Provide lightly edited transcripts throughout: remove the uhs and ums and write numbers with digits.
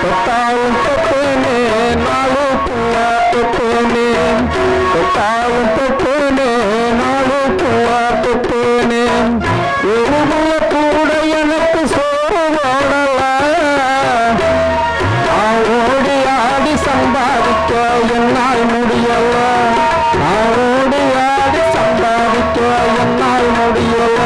தொட்டாலும் தொட்டேனே நாலு புள்ள தொட்டேனே தொட்டாலும் தொட்டேனே நாலு புள்ள தொட்டேனே ஒரு முள்ள கூட எனக்கு சோறு ஓடல நான் ஓடி ஆடி சம்பாதிக்க என்னால் முடியல நான் ஓடி ஆடி சம்பாதிக்க என்னால் முடியல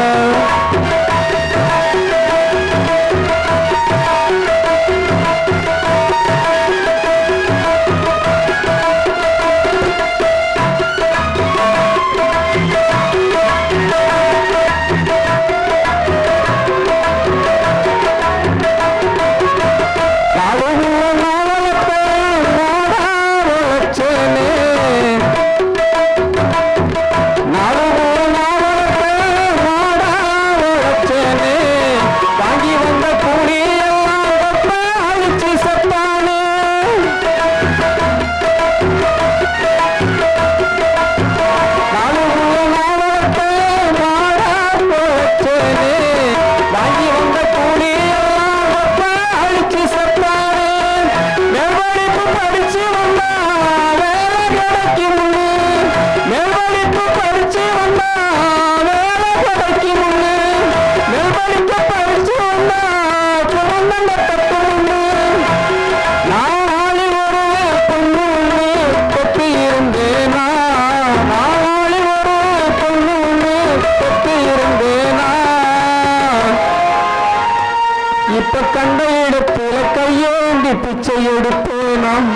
இப்ப கண்ட இடத்துல கையேந்தி பிச்சை எடுப்பேனாம்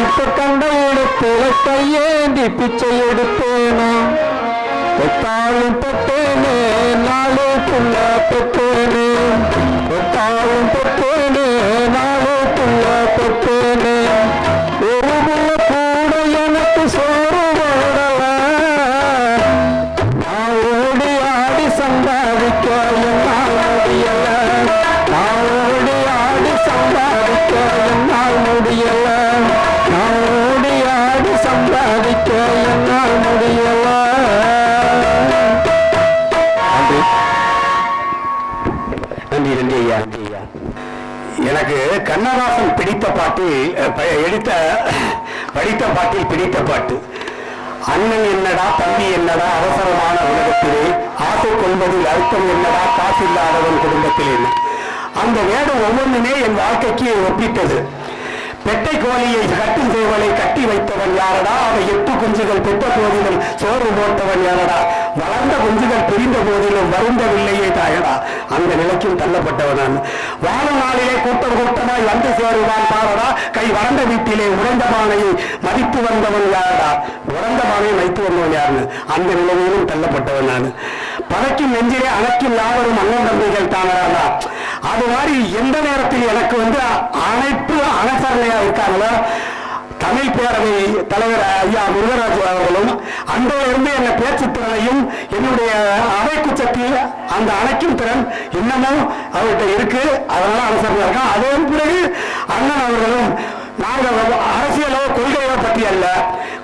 இப்ப கண்ட இடத்துல கையேந்தி பிச்சை எடுப்பேனாம் தொட்டாலும் தொட்டேனே நாலு புள்ள தொட்டேனே தொட்டாலும் தொட்டேனே நாலு புள்ள தொட்டேனே ஒரு புள்ள கூட எனக்கு சோறு ஓடல நான் ஓடி ஆடி சம்பாதிக்க என்னால் முடியல நான் ஓடி ஆடி சம்பாதிக்க என்னால் முடியல நான் ஓடி ஆடி சம்பாதிக்க என்னால் முடியல நன்றி நன்றி ஐயா நன்றி ஐயா. எனக்கு கண்ணதாசன் பிடித்த பாட்டில் படித்த பாட்டில் பிடித்த பாட்டு அண்ணன் என்னடா தம்பி என்னடா அவசரமான உலகத்திலே ஆசை கொள்வதில் அர்த்தம் என்னடா காசில்லாதவன் குடும்பத்திலே. அந்த வேடம் ஒவ்வொன்றுமே என் வாழ்க்கைக்கு ஒப்பிட்டது. பெட்டை கோழியை கட்டும் சேவலை கட்டி வைத்தவன் யாரடா, அதை 8 குஞ்சுகள் பெற்ற போதிலும் சோறு போட்டவன் யாரடா, வளர்ந்த குஞ்சுகள் பிரிந்த போதிலும் வருந்தவில்லையே தாயடா, அந்த நிலைக்கும் தள்ளப்பட்டவன் நான். வாழ நாளிலே கூட்டம் கூட்டமாய் வந்து சேருவான் பாரடா, கை வறண்ட வீட்டிலே உடைந்த பானையை மதித்து வந்தவன் யாரடா, உடைந்த பானையை மதித்து வந்தவன் யாருன்னு அந்த நிலையிலும் தள்ளப்பட்டவன் நான். பதக்கும் நெஞ்சிலே அணைக்கும் யாவரும் அண்ணன் தம்பிகள் தானடா. அது மாதிரி எந்த நேரத்தில் எனக்கு அனைத்து அனுசரணையா இருக்காங்களோ தமிழ் பேரவை தலைவர் ஐயா முருகராஜ் அவர்களும் அன்றையிலிருந்து என்ன பேச்சு திறனையும் என்னுடைய அவை குச்சத்தில் அந்த அணைக்கும் திறன் இன்னமும் அவர்கிட்ட இருக்கு. அதனால அனுசரணை இருக்கா. அதே பிறகு அண்ணன் அவர்களும் நாங்கள் அரசியலோ கொள்கையோ பற்றி அல்ல,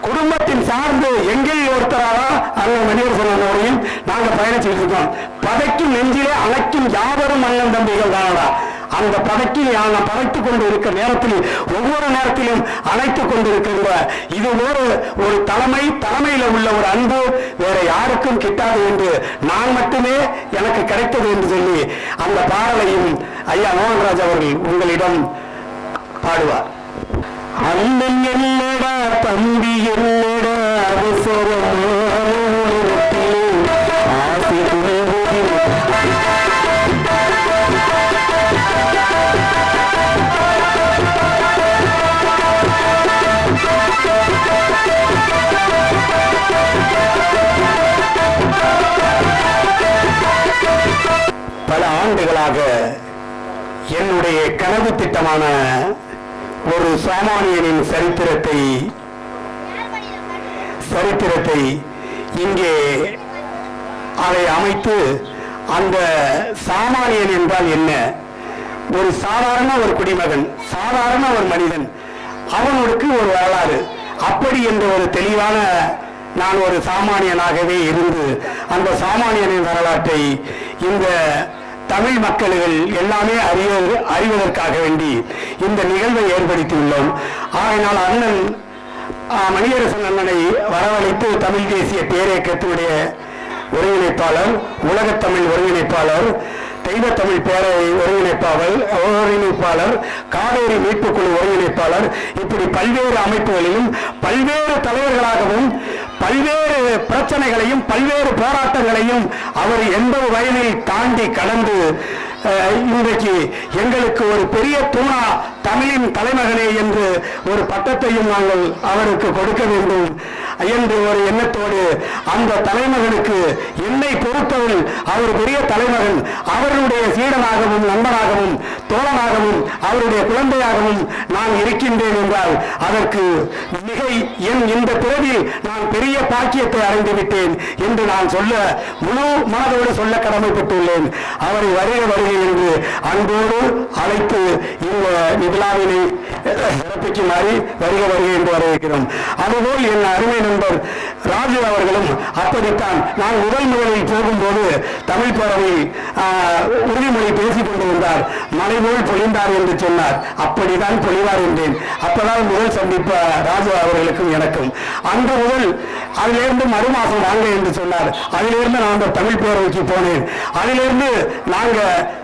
குடும்பத்தின் சார்ந்து எங்கேயும் ஒருத்தராக அண்ணன் மணியரசன் நாங்கள் பயணிச்சுட்டு இருக்கோம். பதைக்கும் நெஞ்சிலே அழைக்கும் யாவரும் அண்ணன் தம்பிகள் தானடா. அந்த பதைக்கு நான் பதைத்துக் கொண்டு இருக்க நேரத்தில் ஒவ்வொரு நேரத்திலும் அழைத்துக் கொண்டிருக்கின்ற இது ஒரு தலைமையில உள்ள ஒரு அன்பு வேற யாருக்கும் கிட்டாது என்று நான் மட்டுமே எனக்கு கிடைத்தது என்று சொல்லி அந்த பாடலையும் ஐயா மோகன்ராஜ் அவர்கள் உங்களிடம் பாடுவார். அண்ணன் என்னடா தம்பி என்னடா அவசரமா பல ஆண்டுகளாக என்னுடைய கனவு திட்டமான ஒரு சாமானியனின் சரித்திரத்தை இங்கே அதை அமைத்து அந்த சாமானியன் என்றால் என்ன, ஒரு சாதாரண ஒரு குடிமகன், சாதாரண ஒரு மனிதன், அவனுக்கு ஒரு வரலாறு, அப்படி என்ற ஒரு தெளிவான நான் ஒரு சாமானியனாகவே இருந்து அந்த சாமானியனின் வரலாற்றை இந்த தமிழ் மக்கள்கள் எல்லாமே அறிவதற்காக வேண்டி இந்த நிகழ்வை ஏற்படுத்தியுள்ளோம். ஆகையினால் அண்ணன் மணியரசன் அண்ணனை வரவழைத்து தமிழ் தேசிய பேரியக்கத்தினுடைய ஒருங்கிணைப்பாளர், உலகத்தமிழ் ஒருங்கிணைப்பாளர், தெய்வத்தமிழ் பேரவை ஒருங்கிணைப்பாளர், காவேரி மீட்புக்குழு ஒருங்கிணைப்பாளர், இப்படி பல்வேறு அமைப்புகளிலும் பல்வேறு தலைவர்களாகவும் பல்வேறு பிரச்சனைகளையும் பல்வேறு போராட்டங்களையும் அவர் 80 வயதில் தாண்டி கடந்து இன்றைக்கு எங்களுக்கு ஒரு பெரிய தூணா தமிழின் தலைமகனே என்று ஒரு பட்டத்தையும் நாங்கள் அவருக்கு கொடுக்க வேண்டும் என்று ஒரு எண்ணத்தோடு அந்த தலைமகனுக்கு என்னை பொறுத்தவரை அவர் பெரிய தலைமகன், அவருடைய சீடனாகவும் நண்பனாகவும் தோழனாகவும் அவருடைய குழந்தையாகவும் நான் இருக்கின்றேன் என்றால் அதற்கு மிகை என் இந்த பிறவியில் நான் பெரிய பாக்கியத்தை அடைந்து விட்டேன் என்று நான் சொல்ல முழு மனதோடு சொல்ல கடமைப்பட்டுள்ளேன். அவரை வருக வருக என்று அன்போடு அழைத்து இந்த விழாவினை சிறப்பிக்குமாறு வருக வருக என்று வரவேற்கிறோம். அதுபோல் என் அருமை நண்பர் ராஜு அவர்களும் அப்படித்தான். நான் முதலில் போகும்போது தமிழ் பேரவையில் உறுதிமொழி பேசிக் கொண்டு வந்தார். மலை போல் பொழிந்தார் என்று சொன்னார். அப்படித்தான் பொழிவார் என்றேன். அப்பதான் முதல் சந்திப்பு ராஜு அவர்களுக்கும் எனக்கும். அன்று முதல் அதிலிருந்து மறுமாசம் வாங்க என்று சொன்னார். அதிலிருந்து நான் அந்த தமிழ் பேரவைக்கு போனேன். அதிலிருந்து நாங்கள்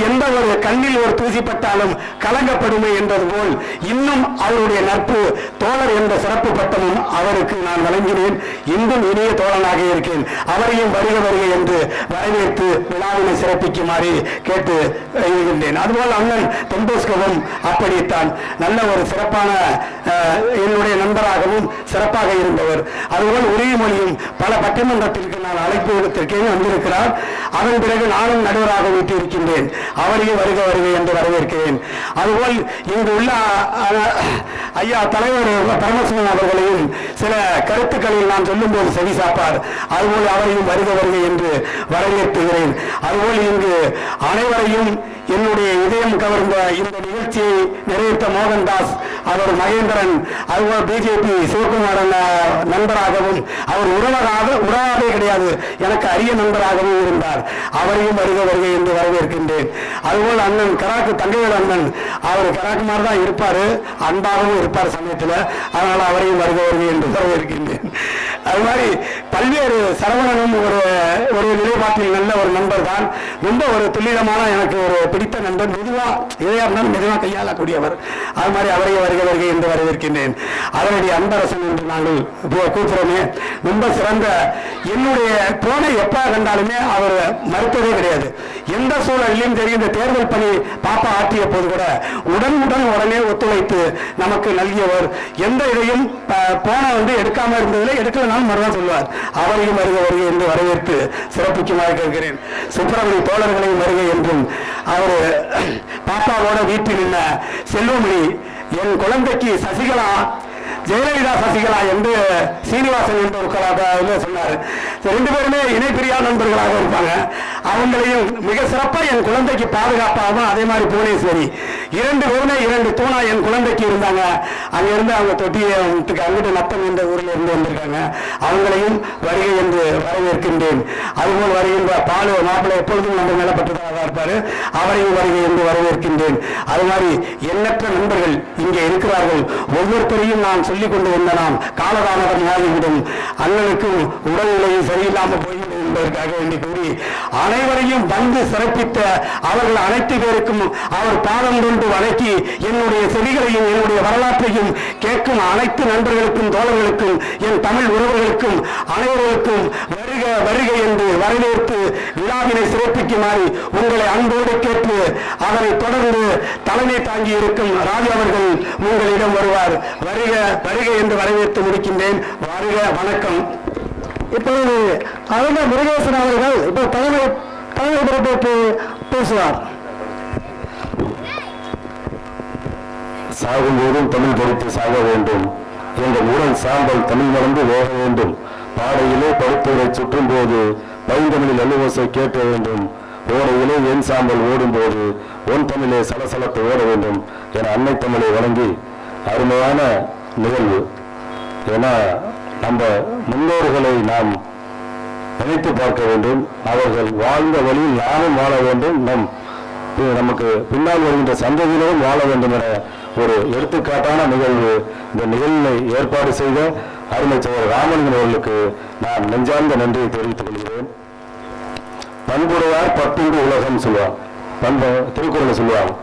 எந்த ஒரு கண்ணில் ஒரு தூசிப்பட்டாலும் கலங்கப்படுமை என்றது போல் இன்னும் அவருடைய நட்பு தோழர் என்ற சிறப்பு பட்டமும் அவருக்கு நான் வழங்கினேன். இன்னும் இனிய தோழனாக இருக்கேன். அவரையும் வருக வருக என்று வரவேற்று விழாவினை சிறப்பிக்குமாறு கேட்டு இருக்கின்றேன். அதுபோல் அண்ணன் தென்போஸ்கவும் அப்படித்தான் நல்ல ஒரு சிறப்பான என்னுடைய நண்பராகவும் சிறப்பாக இருந்தவர். அதுபோல் உறுதிமொழியும் பல பட்டிமன்றத்திற்கு நான் அழைப்பு விடுத்திருக்கேன், வந்திருக்கிறார். அதன் பிறகு நானும் நடுவராக விட்டு இருக்கின்றேன். அவரையும் வருக வருக என்று வரவேற்கிறேன். அதுபோல் இங்கு உள்ள ஐயா தலைவர் பரமசிவன் அவர்களையும் சில கருத்துக்களில் நான் சொல்லும் போது செவிசாப்பார். அதுபோல் அவரையும் வருக வருக என்று வரவேற்றுகிறேன். அதுபோல் இங்கு அனைவரையும் என்னுடைய இதயம் கவர்ந்த இந்த நிகழ்ச்சியை நிறைவேற்ற மோகன்தாஸ், அவர் மகேந்திரன், அதுபோல் பிஜேபி சிவகுமாரன் நண்பராகவும் அவர் உறவாகவே கிடையாது, எனக்கு அரிய நண்பராகவும் இருந்தார். அவரையும் வருக வருக என்று வரவேற்கின்றேன். அதுபோல் அண்ணன் கராக்கு தங்கைவேல் அண்ணன், அவர் கராக்கு மாதிரி தான் இருப்பார், அன்பாகவும் இருப்பார் சமயத்தில். அதனால் அவரையும் வருக வருக என்று வரவேற்கின்றேன். அது மாதிரி பல்வேறு சரவணனும் ஒரு நிலைப்பாட்டில் நல்ல ஒரு நண்பர் தான். ரொம்ப ஒரு துல்லியமான எனக்கு ஒரு பிடித்த நண்பர். இதையா இருந்தாலும் மெதுவாக கையாளக்கூடியவர். அது மாதிரி அவரையும் வருக வருகை என்று வரவேற்கின்றேன். அதனுடைய அன்பரசன் என்று நாங்கள் கூப்பிடுறோமே, ரொம்ப சிறந்த என்னுடைய போனை எப்ப கண்டாலுமே அவர் மறுத்ததே கிடையாது. எந்த சூழலிலும் சரி, இந்த தேர்தல் பணி பாப்பா ஆற்றிய போது கூட உடனே ஒத்துழைத்து நமக்கு நல்கியவர். எந்த இதையும் போனை எடுக்காம இருந்ததில் எடுக்கலனாலும் மறுதான் சொல்வார். அவரையும் வருக வருகை என்று வரவேற்று சிறப்பிக்குமாறு கேட்கிறேன். சுப்பிரமணிய தோழர்களையும் வருகை என்றும் அவர் பாப்பாவோட வீட்டில் நின்ன செல்வமணி, என் குழந்தைக்கு சசிகலா ஜெயலலிதா சசிகலா என்று சீனிவாசன் என்று ஒரு சொன்னார். ரெண்டு பேருமே இணைப்பிரியா நண்பர்களாக இருப்பாங்க. அவங்களையும் மிக சிறப்பாக என் குழந்தைக்கு பாதுகாப்பாகவும் அதே மாதிரி புவனேஸ்வரி இரண்டு பேருமே 2 தூணா என் குழந்தைக்கு இருந்தாங்க. அங்கிருந்து அவங்க தொட்டியை அங்கிட்டு நத்தம் என்ற ஊரில் இருந்து வந்திருக்காங்க. அவங்களையும் வருகை என்று வரவேற்கின்றேன். அதுபோல் வருகின்ற பாலு மாப்பிள்ளை எப்பொழுதும் நம்ம மேலப்பட்டதாக இருப்பாரு, அவரையும் வருகை என்று வரவேற்கின்றேன். அது மாதிரி எண்ணற்ற நண்பர்கள் இங்கே இருக்கிறார்கள். ஒவ்வொருத்தரையும் நான் சொல்லிக் கொண்டு வந்த நாம் காலதாமதம் ஆகிவிடும். அண்ணனுக்கும் உடல்நிலையும் சரியில்லாமல் போய்விடும் என்பதற்காக வேண்டி கூறி அனைவரையும் வந்து சிறப்பித்த அவர்கள் அனைத்து பேருக்கும் அவர் பாதம் கொண்டு வணங்கி என்னுடைய செவிகளையும் என்னுடைய வரலாற்றையும் கேட்கும் அனைத்து நண்பர்களுக்கும் தோழர்களுக்கும் என் தமிழ் உறவுகளுக்கும் அனைவருக்கும் வருக வருக என்று வரவேற்று விழாவினை சிறப்பிக்குமாறு உங்களை அன்போடு கேட்டு அதனை தொடர்ந்து தலைமை தாங்கி இருக்கும் ராஜா அவர்கள் உங்களிடம் வருவார். வருக வருக என்று வரவேற்று முடிக்கின்றேன். வருக, வணக்கம். இப்பொழுது அறிஞர் முருகேசன் அவர்கள் இப்போ தலைமை பொறுப்பேற்று பேசுவார். சாகும் போதும் தமிழ் படித்து சாக வேண்டும். எங்கள் உடல் சாம்பல் தமிழ் மறந்து வேக வேண்டும். பாடையிலே பருத்தூரை சுற்றும் போது பைந்தமிழில் அல்லுவோசை கேட்க வேண்டும். ஓடையிலே என் சாம்பல் ஓடும் போது ஒன் தமிழே சலசலத்து ஓட வேண்டும் என அன்னை தமிழை வழங்கி அருமையான நிகழ்வு. ஏன்னா நம்ம முன்னோர்களை நாம் நினைத்து பார்க்க வேண்டும். அவர்கள் வாழ்ந்த வழியில் நாமும் வாழ வேண்டும், நமக்கு பின்னால் வருகின்ற சந்ததியினரும் வாழ வேண்டும் என ஒரு எடுத்துக்காட்டான நிகழ்வு. இந்த நிகழ்வை ஏற்பாடு செய்த அருமை சகோதரர் ராமலிங்கம் அவர்களுக்கு நான் நெஞ்சார்ந்த நன்றியை தெரிவித்துக் கொள்கிறேன். பண்புடையார் பண்பு உலகம் சொல்லுவார், திருக்குறளை சொல்லுவாங்க.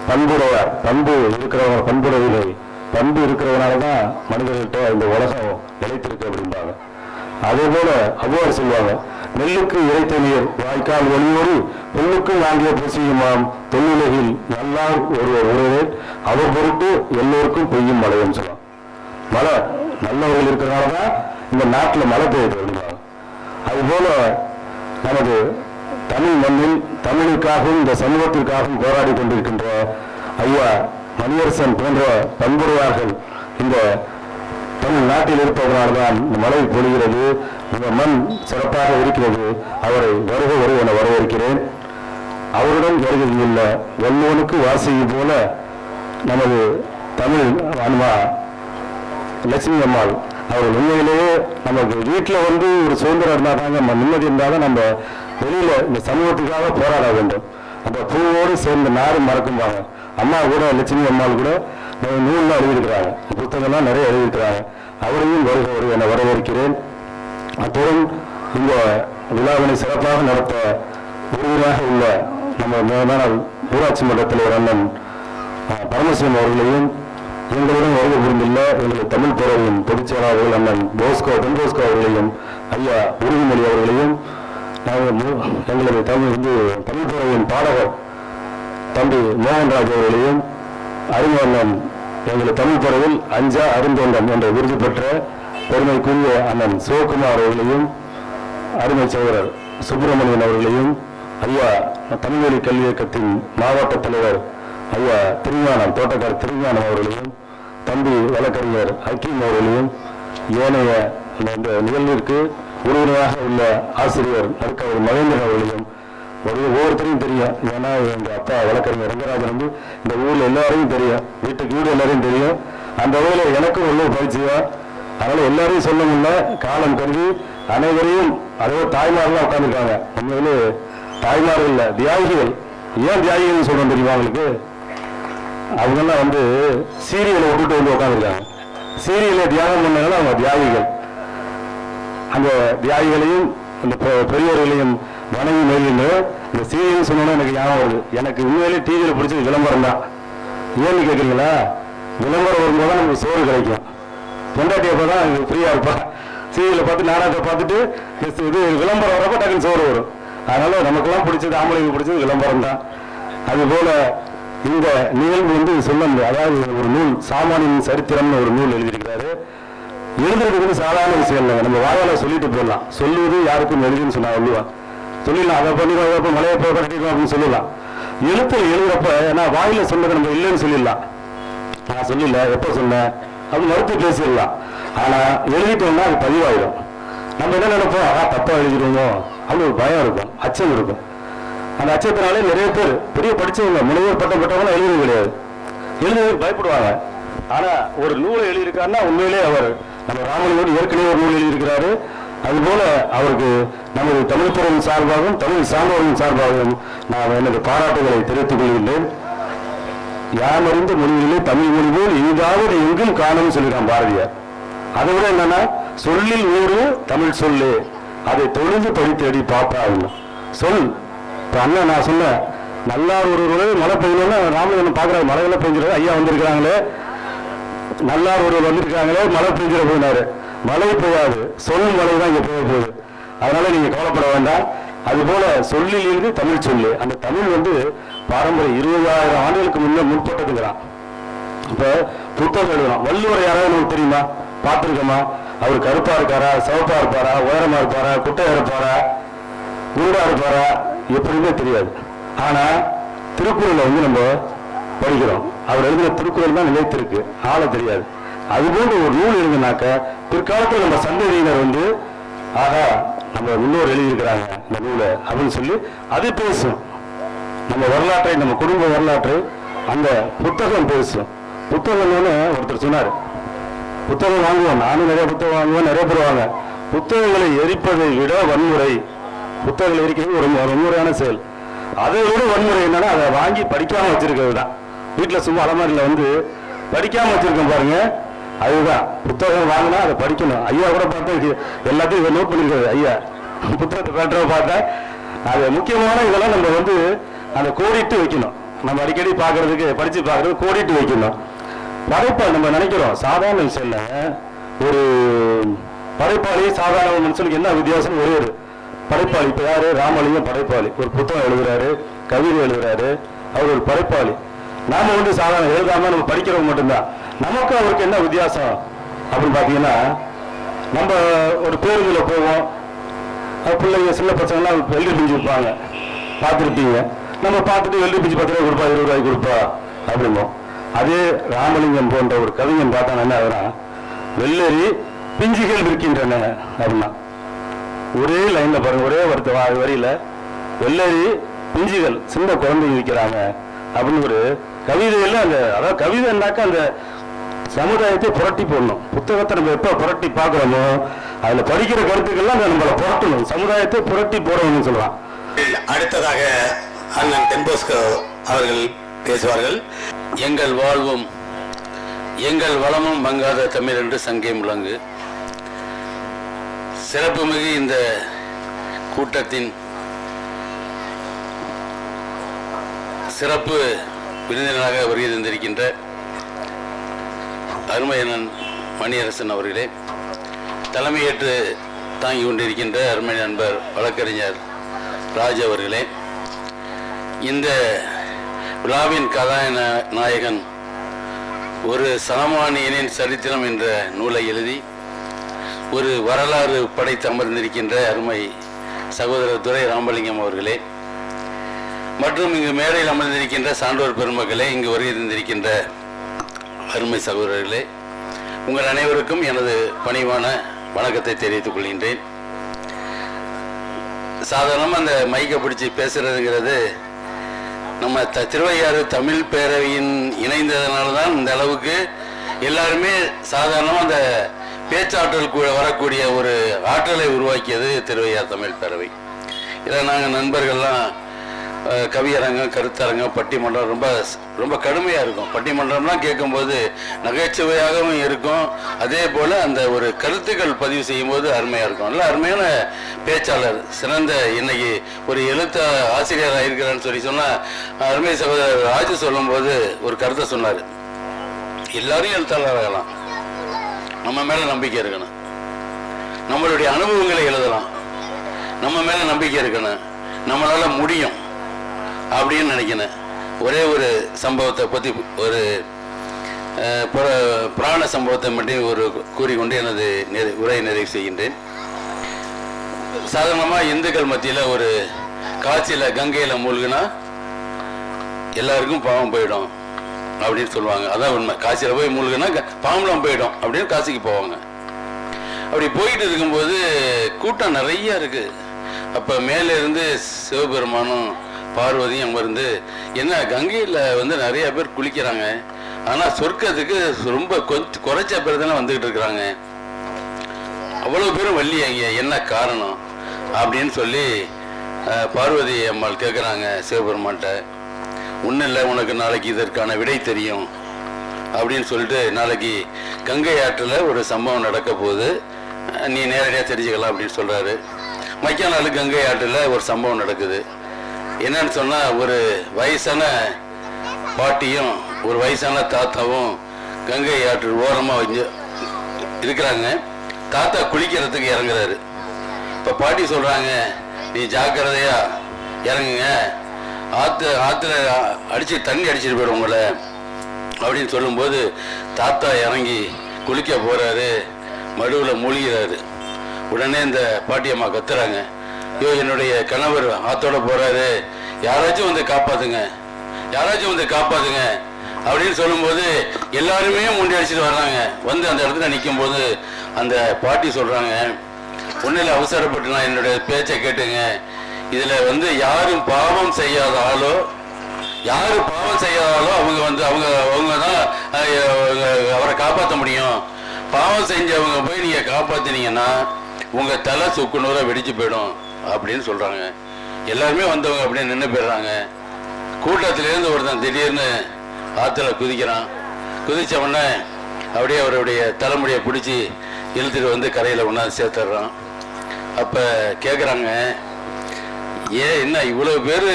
பண்புடையார், பண்பு இருக்கிறவங்க, பண்புடையில்லை, பண்பு இருக்கிறவனாலதான் மனிதர்கிட்ட இந்த உலகம் நிலைத்திருக்கு அப்படின்பாங்க. அதே போல அவ்வாறு சொல்லுவாங்க, நெல்லுக்கு இறைத்த நீர் வாய்க்கால் ஒளியோடு பெண்ணுக்கும் வாங்கிய புசியுமாம் தொல்லுலகில் நல்லார் ஒருவர் உறவே அவர் பொருட்டு எல்லோருக்கும் பெய்யும் மழையும் சொல்லுவாங்க. மழை நல்லவர்கள் இருக்கிறனாலதான் இந்த நாட்டில் மழை பெய்யுது அப்படின்பாங்க. அதுபோல நமது தமிழ் மண்ணில் தமிழுக்காகவும் இந்த சமூகத்திற்காகவும் போராடி கொண்டிருக்கின்ற ஐயா மணியரசன் போன்ற பண்புடையார்கள் இந்த தமிழ்நாட்டில் இருப்பதனால்தான் மழை பொழிகிறது, இந்த மண் சிறப்பாக இருக்கிறது. அவரை வருக என வரவேற்கிறேன். அவருடன் வருகையில் வல்லவனுக்கு வாசியை போல நமது தமிழ் அம்மா லட்சுமி அம்மாள் அவர்கள் உண்மையிலேயே நமக்கு வீட்டில் வந்து ஒரு சுதந்திரம் இருந்தால் தாங்க நம்ம நிம்மதி இருந்தாலும் நம்ம வெளியில இந்த சமூகத்துக்காக போராட வேண்டும். அந்த பூவோடு சேர்ந்த நாரும் மறக்கும்பாங்க. அம்மா கூட லட்சுமி அம்மாள் கூட நூல்லாம் எழுதியிருக்கிறாங்க, புத்தகம்லாம் நிறைய எழுதியிருக்கிறாங்க. அவரையும் வருக என வரவேற்கிறேன். அத்துடன் இந்த விழாவினை சிறப்பாக நடத்த உறுதியாக உள்ள நம்ம மேலான ஊராட்சி மன்ற தலைவர் அண்ணன் பரமசிவம் அவர்களையும், எங்களுடன் வருகை புரிந்துள்ள எங்களது தமிழ் பேரவையின் பொதுச் செயலாளர்கள் அண்ணன் போஸ்கோ அவர்களையும், ஐயா உறுதிமொழி அவர்களையும், எங்களது தமிழ் பேரவையின் பாடகர் தம்பி மோகன்ராஜ் அவர்களையும், அறிஞர் எங்களது தமிழ் பேரவையில் அஞ்சா அருந்தோண்டன் என்ற விருது பெற்ற பெருமைக்குரிய அண்ணன் சிவகுமார் அவர்களையும், அருமை சகோதரர் சுப்பிரமணியன் அவர்களையும், ஐயா தமிழ்வழி கல்வி இயக்கத்தின் மாவட்ட தலைவர் ஐயா திருஞானம் தோட்டக்கார் திருஞானம் அவர்களையும், தம்பி வழக்கறிஞர் ஹக்கீம் அவர்களையும், ஏனைய இந்த நிகழ்விற்கு உறுதுணையாக உள்ள ஆசிரியர் நடுக்கவர் மகேந்திரன் அவர்களையும் ஒவ்வொருத்தரையும் தெரியும். ஏன்னா எங்க அப்பா வழக்கறிஞர் ரங்கராஜன் வந்து இந்த ஊர்ல எல்லாரையும் தெரியும், வீட்டுக்கு வீடு எல்லாரையும் தெரியும். அந்த வகையில் எனக்கும் உள்ள பயிற்சியா, அதனால எல்லாரையும் சொல்ல முடியல, காலம் கருதி அனைவரையும், அதாவது தாய்மாரெல்லாம் உட்காந்துருக்காங்க. உண்மையிலே தாய்மார்கள் இல்ல, தியாகிகள். ஏன் தியாகிகள் சொல்றோம் தெரியுமா உங்களுக்கு? அவங்கெல்லாம் வந்து சீரியலை விட்டுட்டு வந்து உட்காந்துருக்காங்க. சீரியலை தியாகம் பண்ணாலும் அவங்க தியாகிகள். அந்த தியாகிகளையும் அந்த பெரியவர்களையும் வணங்கி மேலின்னு இந்த சீரியல் சொன்னோன்னா எனக்கு ஞாபகம் வருது. எனக்கு உண்மையிலே டிவியில் பிடிச்சது விளம்பரம் தான். ஏன்னு கேட்குறீங்களா? விளம்பரம் வரும்போது நமக்கு சோறு கிடைக்கும். பொண்டாட்டி அப்போ தான் ஃப்ரீயாக இருப்பா. சீரியலை பார்த்து நாடகத்தை பார்த்துட்டு இது விளம்பரம் வரப்போ டக்குன்னு சோறு வரும். அதனால நமக்கெல்லாம் பிடிச்சது, ஆம்பளைக்கு பிடிச்சது விளம்பரம் தான். அதுபோல இந்த நிகழ்வு வந்து சொல்ல முடியாது. அதாவது ஒரு நூல் சாமானியின் சரித்திரம்னு ஒரு நூல் எழுதியிருக்கிறாரு. எழுதுறதுக்கு சாதாரண விஷயம் இல்லைங்க. நம்ம வாயால சொல்லிட்டு போயிடலாம். சொல்லுவது யாருக்கும் எழுதுன்னு சொன்னா சொல்லுவான், சொல்லிடலாம், அதை பண்ணிடுவோம், மலையை போய் கட்டிடுவோம் அப்படின்னு சொல்லலாம். எழுத்துல எழுதுறப்ப நான் வாயில சொன்னதை நம்ம இல்லைன்னு சொல்லிடலாம். நான் சொல்லல, எப்போ சொன்னேன் அப்படின்னு மறுத்து பேசிடலாம். ஆனா எழுதிட்டோம்னா அது பதிவாயிடும். நம்ம என்ன நினைப்போம், தப்பா எழுதிடுவோமோ அப்படின்னு ஒரு பயம் இருக்கும், அச்சம் இருக்கும். அந்த அச்சத்தினாலே நிறைய பேர் பெரிய படிச்சவங்க, முனைவர் பட்டம் பெற்றவங்க எழுதுறது கிடையாது, எழுதுறதுக்கு பயப்படுவாங்க. ஆனா ஒரு நூலை எழுதியிருக்காருன்னா உண்மையிலே அவர் நம்ம ராமலிங்கோடு ஏற்கனவே ஒரு நூல் எழுதியிருக்கிறாரு. அதுபோல அவருக்கு நமது தமிழ் துறையின் சார்பாகவும் தமிழ் சார்ந்தவர்களின் சார்பாகவும் நான் எனது பாராட்டுகளை தெரிவித்துக் கொள்கின்றேன். யாமறிந்த மொழியிலே தமிழ் மொழி போல் எங்காவது எங்கும் காணும்னு சொல்லிடுறான் பாரதியார். அதை விட என்னன்னா, சொல்லில் ஊரு தமிழ் சொல்லு, அதை தொழுந்து படித்தேடி பாப்பா சொல். இப்ப அண்ணன் நான் சொன்னேன், நல்லா ஒரு மழை பெய்யணும்னா ராமலிங்கம் பாக்குறாரு, மழையெல்லாம் பெஞ்சிடாரு, ஐயா வந்திருக்கிறாங்களே, நல்லா ஒரு வந்திருக்காங்களே, மழை பெஞ்சிட போயினாரு. மழை பெய்யாது, சொல் மழை தான் இங்க பெய்ய போகுது. அதனால நீங்க கவலைப்பட வேண்டாம். அதுபோல சொல்லில் இருந்து தமிழ் சொல்லு. அந்த தமிழ் வந்து பாரம்பரிய 20,000 ஆண்டுகளுக்கு முற்பட்டதுங்கிறான். இப்ப புத்தகம் எழுதுறோம். வள்ளுவர் யாராவது நமக்கு தெரியுமா? பார்த்துருக்கோமா? அவர் கருப்பா இருக்காரா, சிவப்பா இருப்பாரா, உயரமா இருப்பாரா, குட்டையா இருப்பாரா, குருடா இருப்பாரா, எப்படின்னே தெரியாது. ஆனா திருக்குறளை வந்து நம்ம படிக்கிறோம். அவர் எழுதின திருக்குறள் தான் நிலைத்திருக்கு, ஆள தெரியாது. அதுபோன்று ஒரு நூல் எழுதினாக்க பிற்காலத்தில் நம்ம சந்ததியினர் வந்து ஆகா நம்ம முன்னோர் எழுதியிருக்கிறாங்க இந்த நூலை அப்படின்னு சொல்லி அது பேசும். நம்ம வரலாற்றை, நம்ம குடும்ப வரலாற்றை அந்த புத்தகம் பேசும். புத்தகம்னு ஒருத்தர் சொன்னார், புத்தகம் வாங்குவோம், நானும் நிறைய புத்தகம் வாங்குவேன், நிறைய பேர் வாங்க. புத்தகங்களை எரிப்பதை விட வன்முறை, புத்தகங்களை எரிக்கிறது ஒரு வன்முறையான செயல். அதை விட வன்முறை என்னன்னா அதை வாங்கி படிக்காம வச்சிருக்கிறது தான். வீட்டில் சும்மா அலமாரியில் வந்து படிக்காம வச்சிருக்கேன் பாருங்க, அதுதான். புத்தகம் வாங்கினா அதை படிக்கணும். ஐயா கூட பார்த்தா எல்லாத்தையும் இதை நோட் பண்ணிருக்காரு. ஐயா புத்தகத்தை பேட்டரை பார்த்தா அது முக்கியமான இதெல்லாம் நம்ம வந்து அதை கோடிட்டு வைக்கணும். நம்ம அடிக்கடி பார்க்கறதுக்கு படிச்சு பார்க்கறது கோடிட்டு வைக்கணும். படைப்பாளி நம்ம நினைக்கிறோம் சாதாரண விஷயம் இல்லை. ஒரு படைப்பாளி சாதாரண மனுஷனுக்கு என்ன வித்தியாசம்? ஒரே ஒரு படைப்பாளி. இப்போ யாரு? ராமலிங்கம் படைப்பாளி. ஒரு புத்தகம் எழுதுறாரு, கவிதை எழுதுறாரு, அவர் ஒரு படைப்பாளி. நாம வந்து சாதாரண எழுதாம நம்ம படிக்கிறவங்க மட்டும்தான். நமக்கு அவருக்கு என்ன வித்தியாசம் அப்படின்னு பார்த்தீங்கன்னா, நம்ம ஒரு பேருந்துல போவோம், பிள்ளைங்க சின்ன பசங்கள்லாம் வெள்ளி பிஞ்சு வைப்பாங்க, பார்த்துருப்பீங்க. நம்ம பார்த்துட்டு வெள்ளி பிஞ்சு 10 ரூபாய் கொடுப்பா, 20 ரூபாய்க்கு கொடுப்பா அப்படிம்போம். அதே ராமலிங்கம் போன்ற ஒரு கவிஞன் பார்த்தாங்க என்ன ஆகுனா, வெள்ளரி பிஞ்சுகள் இருக்கின்றன அப்படின்னா ஒரே லைன்ல பாருங்க, ஒரே வரியில வெள்ளரி பிஞ்சுகள் சின்ன குழந்தைங்க விற்கிறாங்க அப்படின்னு ஒரு கவிதையில அந்த, அதாவது கவிதைன்னாக்கா அந்த சமுதாயத்தை புரட்டி போடணும். புத்தகத்தை நம்ம எப்ப புரட்டி பார்க்கிறோமோ அதுல படிக்கிற கருத்துக்கள்லாம் நம்மளை புரட்டணும், சமுதாயத்தை புரட்டி போடணும்னு சொல்லலாம். அடுத்ததாக அண்ணன் தென்போஸ்கோ அவர்கள் பேசுவார்கள். எங்கள் வாழ்வும் எங்கள் வளமும் மங்காத தமிழ் என்று சங்கே முழங்கு. சிறப்புமிகு இந்த கூட்டத்தின் சிறப்பு விருந்தினராக வருகை தந்திருக்கின்ற அருமையண்ணன் மணியரசன் அவர்களே, தலைமையேற்று தாங்கி கொண்டிருக்கின்ற அருமை நண்பர் வழக்கறிஞர் ராஜ் அவர்களே, இந்த விழாவின் கதாநாயகன் ஒரு சாமானியனின் சரித்திரம் என்ற நூலை எழுதி ஒரு வரலாறு படைத்து அமர்ந்திருக்கின்ற அருமை சகோதரர் துரை ராமலிங்கம் அவர்களே, மற்றும் இங்கு மேடையில் அமர்ந்திருக்கின்ற சான்றோர் பெருமக்களே, இங்கு வருகை தந்திருக்கின்ற அருமை சகோதரர்களே, உங்கள் அனைவருக்கும் எனது பணிவான வணக்கத்தை தெரிவித்துக் கொள்கின்றேன். சாதாரணமாக அந்த மைக்கை பிடிச்சி பேசுறதுங்கிறது நம்ம திருவையாறு தமிழ் பேரவையின் இணைந்ததுனால தான் இந்த அளவுக்கு எல்லாருமே சாதாரணமாக அந்த பேச்சாற்றல் வரக்கூடிய ஒரு ஆற்றலை உருவாக்கியது திருவையாறு தமிழ் பேரவை. இதில் நாங்கள் நண்பர்கள்லாம் கவியரங்கம், கருத்தரங்கம், பட்டிமன்றம் ரொம்ப ரொம்ப கடுமையாக இருக்கும். பட்டிமன்றம்லாம் கேட்கும்போது நகைச்சுவையாகவும் இருக்கும், அதே போல் அந்த ஒரு கருத்துக்கள் பதிவு செய்யும்போது அருமையாக இருக்கும். நல்ல அருமையான பேச்சாளர், சிறந்த இன்னைக்கு ஒரு எழுத்த ஆசிரியராக இருக்கிறான்னு சொன்னால் அருமை சகோதரர் ராஜு சொல்லும்போது ஒரு கருத்தை சொன்னார். எல்லாரும் எழுத்தாளராகலாம், நம்ம மேலே நம்பிக்கை இருக்கணும், நம்மளுடைய அனுபவங்களை எழுதலாம், நம்ம மேலே நம்பிக்கை இருக்கணும், நம்மளால் முடியும் அப்படின்னு நினைக்கிறேன். ஒரே ஒரு சம்பவத்தை பற்றி, ஒரு புராண சம்பவத்தை மட்டும் ஒரு கூறிக்கொண்டு எனது உரையை நிறைவு செய்கின்றேன். சாதாரணமாக இந்துக்கள் மத்தியில் ஒரு காட்சியில் கங்கையில் மூழ்கினா எல்லாருக்கும் பாவம் போயிடும் அப்படின்னு சொல்லுவாங்க. அதான் உண்மை. காசியில் போய் மூழ்கினா பாவம்லாம் போயிடும் அப்படின்னு காசிக்கு போவாங்க. அப்படி போயிட்டு இருக்கும்போது கூட்டம் நிறைய இருக்குது. அப்போ மேலே இருந்து சிவபெருமானும் பார்வதியும் அமர்ந்து, என்ன கங்கையில் வந்து நிறைய பேர் குளிக்கிறாங்க, ஆனால் சொர்க்கத்துக்கு ரொம்ப குறைச்ச பேர் தானே வந்துக்கிட்டு இருக்கிறாங்க, அவ்வளோ பேரும் வள்ளியாங்க, என்ன காரணம் அப்படின்னு சொல்லி பார்வதி அம்மாள் கேட்குறாங்க சிவபெருமான்கிட்ட. ஒன்றும் இல்லை, உனக்கு நாளைக்கு இதற்கான விடை தெரியும் அப்படின்னு சொல்லிட்டு, நாளைக்கு கங்கை ஆற்றில் ஒரு சம்பவம் நடக்க போகுது, நீ நேரடியாக தெரிஞ்சுக்கலாம் அப்படின்னு சொல்கிறாரு. மைக்கா நாள் கங்கை ஆற்றில் ஒரு சம்பவம் நடக்குது. என்னன்னு சொன்னால், ஒரு வயசான பாட்டியும் ஒரு வயசான தாத்தாவும் கங்கை ஆற்று ஓரமாக இருக்கிறாங்க. தாத்தா குளிக்கிறதுக்கு இறங்குறாரு. இப்போ பாட்டி சொல்கிறாங்க, நீ ஜாக்கிரதையா இறங்குங்க, ஆற்றுல அடித்து தண்ணி அடிச்சுட்டு போயிடும் உங்களை அப்படின்னு சொல்லும்போது, தாத்தா இறங்கி குளிக்க போகிறாரு, மடுவில் மூழ்கிறாரு. உடனே இந்த பாட்டியம்மா கத்துறாங்க, ஐயோ என்னுடைய கணவர் ஆத்தோட போகிறாரு, யாராச்சும் வந்து காப்பாற்றுங்க, யாராச்சும் வந்து காப்பாற்றுங்க அப்படின்னு சொல்லும்போது எல்லாருமே முண்டி அடிச்சுட்டு வர்றாங்க. வந்து அந்த இடத்துல நிற்கும்போது அந்த பாட்டி சொல்கிறாங்க, ஒன்றில் அவசரப்பட்டு நான் என்னுடைய பேச்சை கேட்டுங்க, இதில் வந்து யாரும் பாவம் செய்யாத ஆளோ அவங்க வந்து அவங்க தான் அவரை காப்பாற்ற முடியும். பாவம் செஞ்சவங்க போய் நீங்கள் காப்பாற்றினீங்கன்னா உங்கள் தலை சுக்குநூறாக வெடிச்சு போயிடும் அப்படின்னு சொல்கிறாங்க. எல்லாருமே வந்தவங்க அப்படியே நின்று போயிடுறாங்க. கூட்டத்திலேருந்து ஒருத்தன் திடீர்னு ஆற்றுல குதிக்கிறான். குதித்த உடனே அப்படியே அவருடைய தலைமுடியை பிடிச்சி இழுத்துட்டு வந்து கரையில் ஒன்றாந்து சேர்த்துடுறான். அப்போ கேட்குறாங்க, ஏன் என்ன இவ்வளோ பேர்